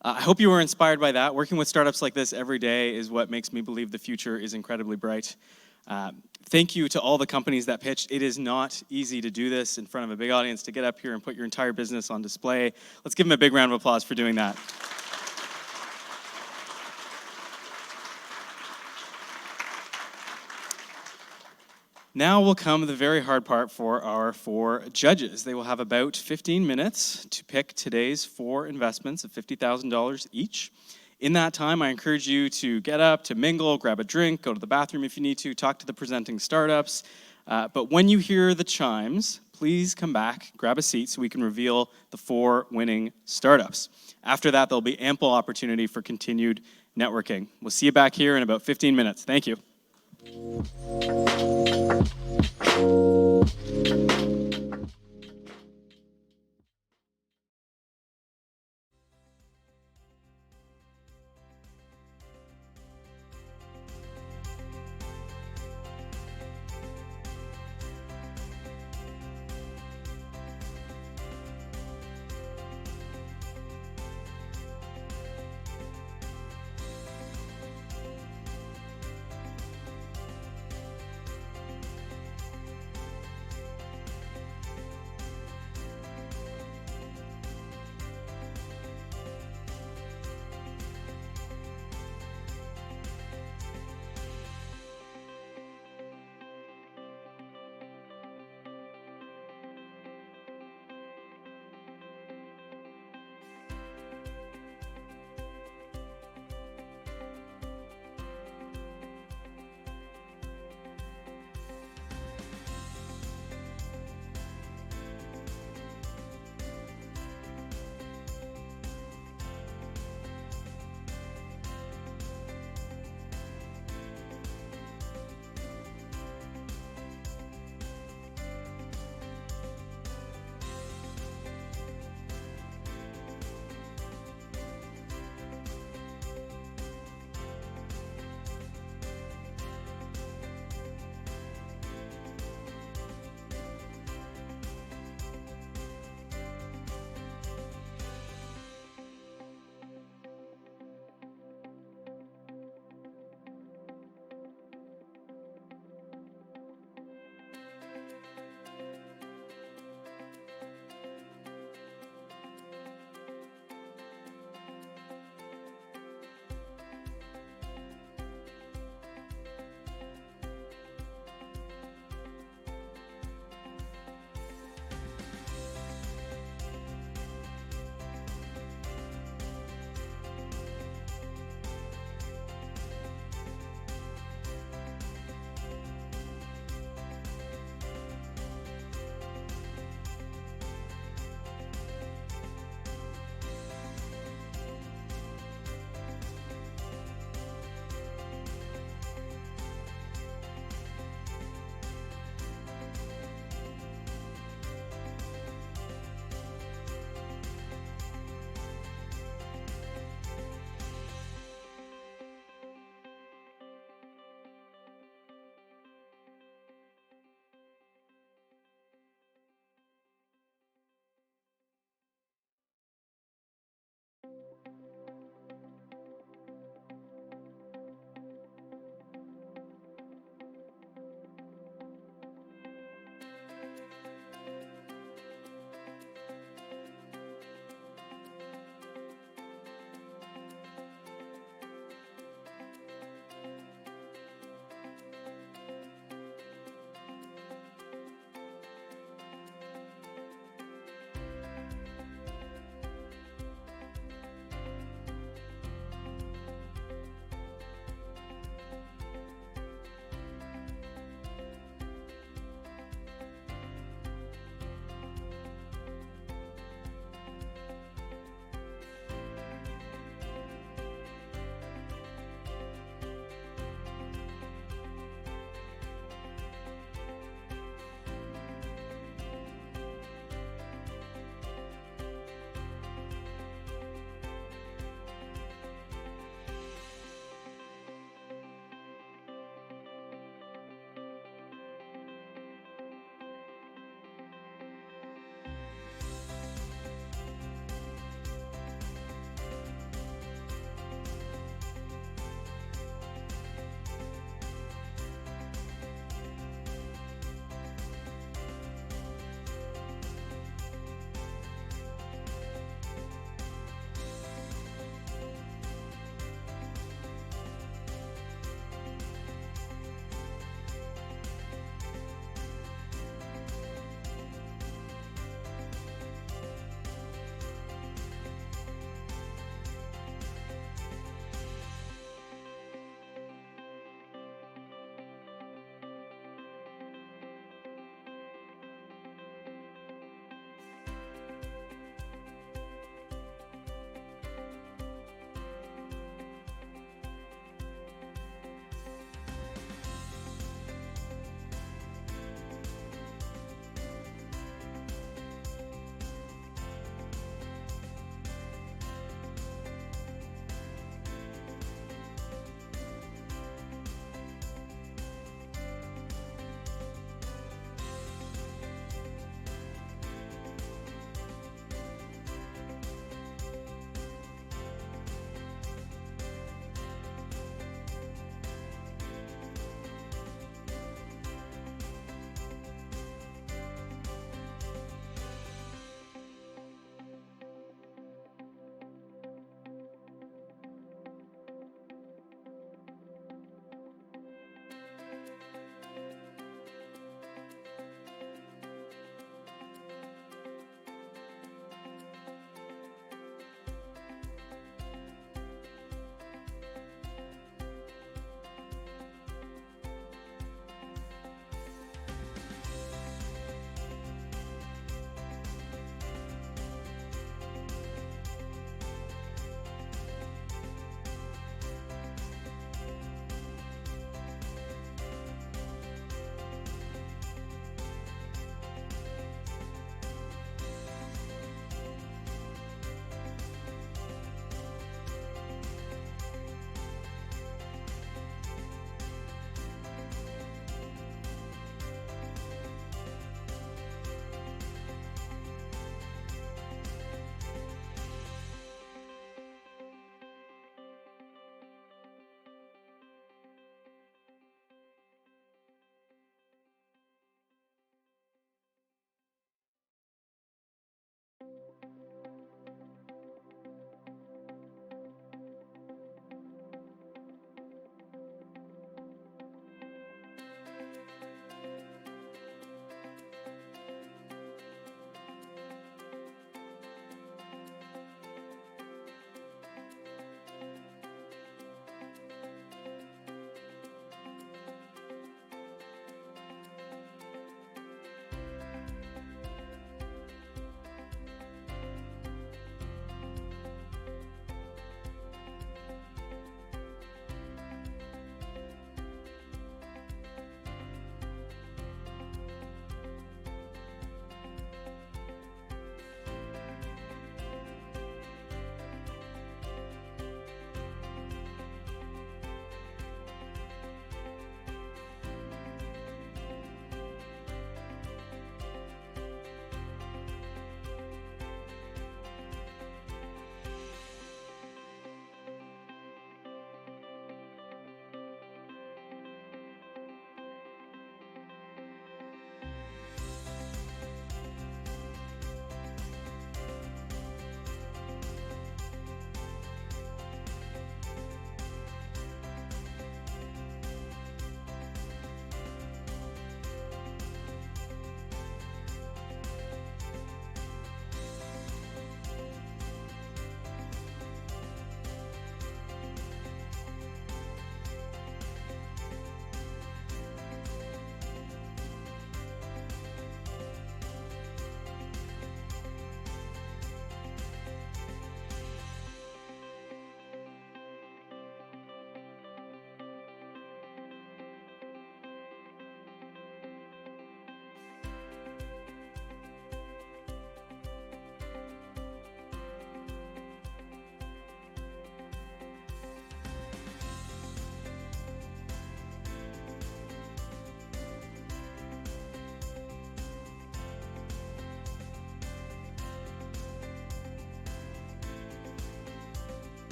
I hope you were inspired by that. Working with startups like this every day is what makes me believe the future is incredibly bright. Thank you to all the companies that pitched. It is not easy to do this in front of a big audience, to get up here and put your entire business on display. Let's give them a big round of applause for doing that. Now will come the very hard part for our 4 judges. They will have about 15 minutes to pick today's 4 investments of $50,000 each. In that time, I encourage you to get up, to mingle, grab a drink, go to the bathroom if you need to, talk to the presenting startups. But when you hear the chimes, please come back, grab a seat so we can reveal the 4 winning startups. After that, there'll be ample opportunity for continued networking. We'll see you back here in about 15 minutes. Thank you.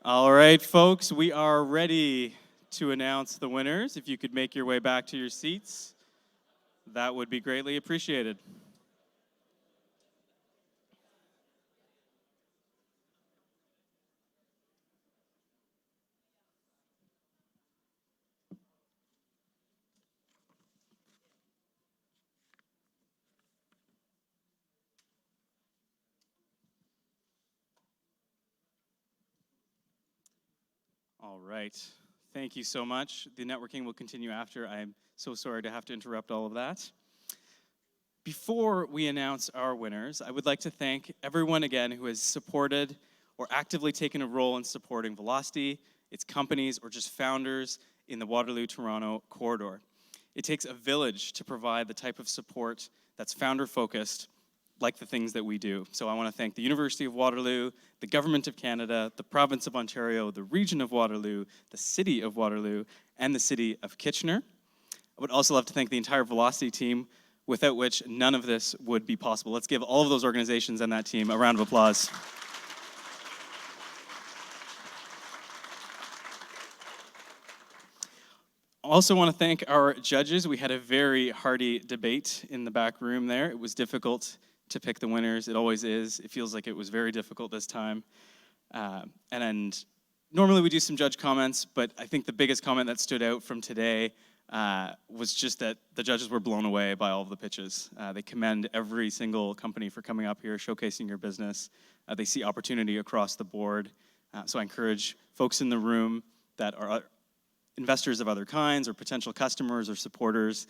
All right, folks, we are ready to announce the winners. If you could make your way back to your seats, that would be greatly appreciated. All right. Thank you so much. The networking will continue after. I'm so sorry to have to interrupt all of that. Before we announce our winners, I would like to thank everyone again who has supported or actively taken a role in supporting Velocity, its companies, or just founders in the Waterloo-Toronto corridor. It takes a village to provide the type of support that's founder-focused, like the things that we do. So I want to thank the University of Waterloo, the Government of Canada, the Province of Ontario, the Region of Waterloo, the City of Waterloo, and the City of Kitchener. I would also love to thank the entire Velocity team, without which none of this would be possible. Let's give all of those organizations and that team a round of applause. I also want to thank our judges. We had a very hearty debate in the back room there. It was difficult to pick the winners. It always is. It feels like it was very difficult this time. And normally we do some judge comments, but I think the biggest comment that stood out from today was just that the judges were blown away by all of the pitches. They commend every single company for coming up here, showcasing your business. They see opportunity across the board. So I encourage folks in the room that are investors of other kinds or potential customers or supporters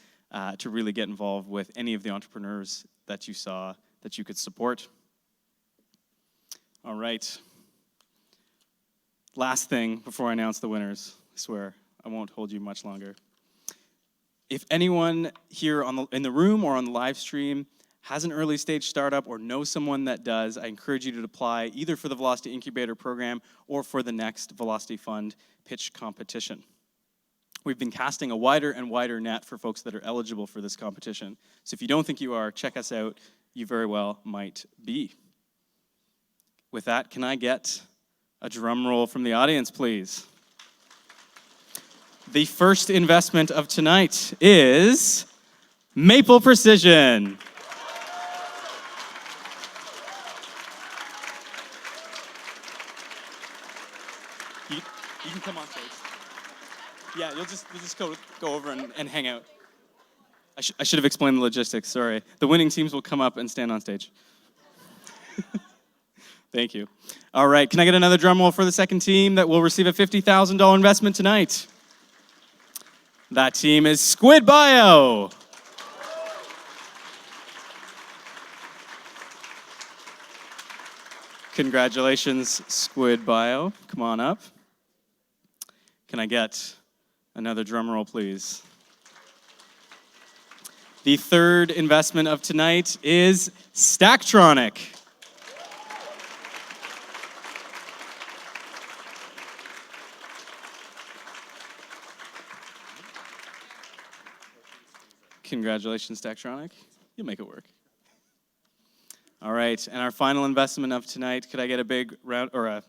to really get involved with any of the entrepreneurs that you saw that you could support. All right. Last thing before I announce the winners, I swear I won't hold you much longer. If anyone here in the room or on the live stream has an early stage startup or knows someone that does, I encourage you to apply either for the Velocity Incubator Program or for the next Velocity Fund pitch competition. We've been casting a wider and wider net for folks that are eligible for this competition. So if you don't think you are, check us out. You very well might be. With that, can I get a drum roll from the audience, please? The first investment of tonight is Maple Precision. You can come on stage. Yeah, you'll just go over and hang out. I should have explained the logistics, sorry. The winning teams will come up and stand on stage. Thank you. All right, can I get another drum roll for the second team that will receive a $50,000 investment tonight? That team is Squid Bio. Congratulations, Squid Bio. Come on up. Can I get another drum roll, please? The third investment of tonight is Tronic. Congratulations, Tronic. You'll make it work. All right, and our final investment of tonight, could I get a big round or a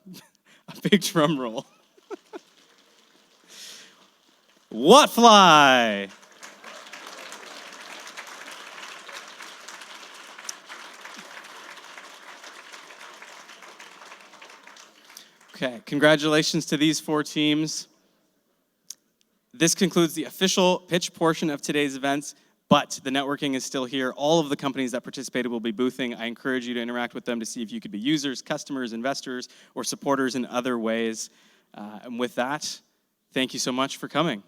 big drum roll? Whatfly. Okay, congratulations to these four teams. This concludes the official pitch portion of today's events, but the networking is still here. All of the companies that participated will be boothing. I encourage you to interact with them to see if you could be users, customers, investors, or supporters in other ways. And with that, thank you so much for coming.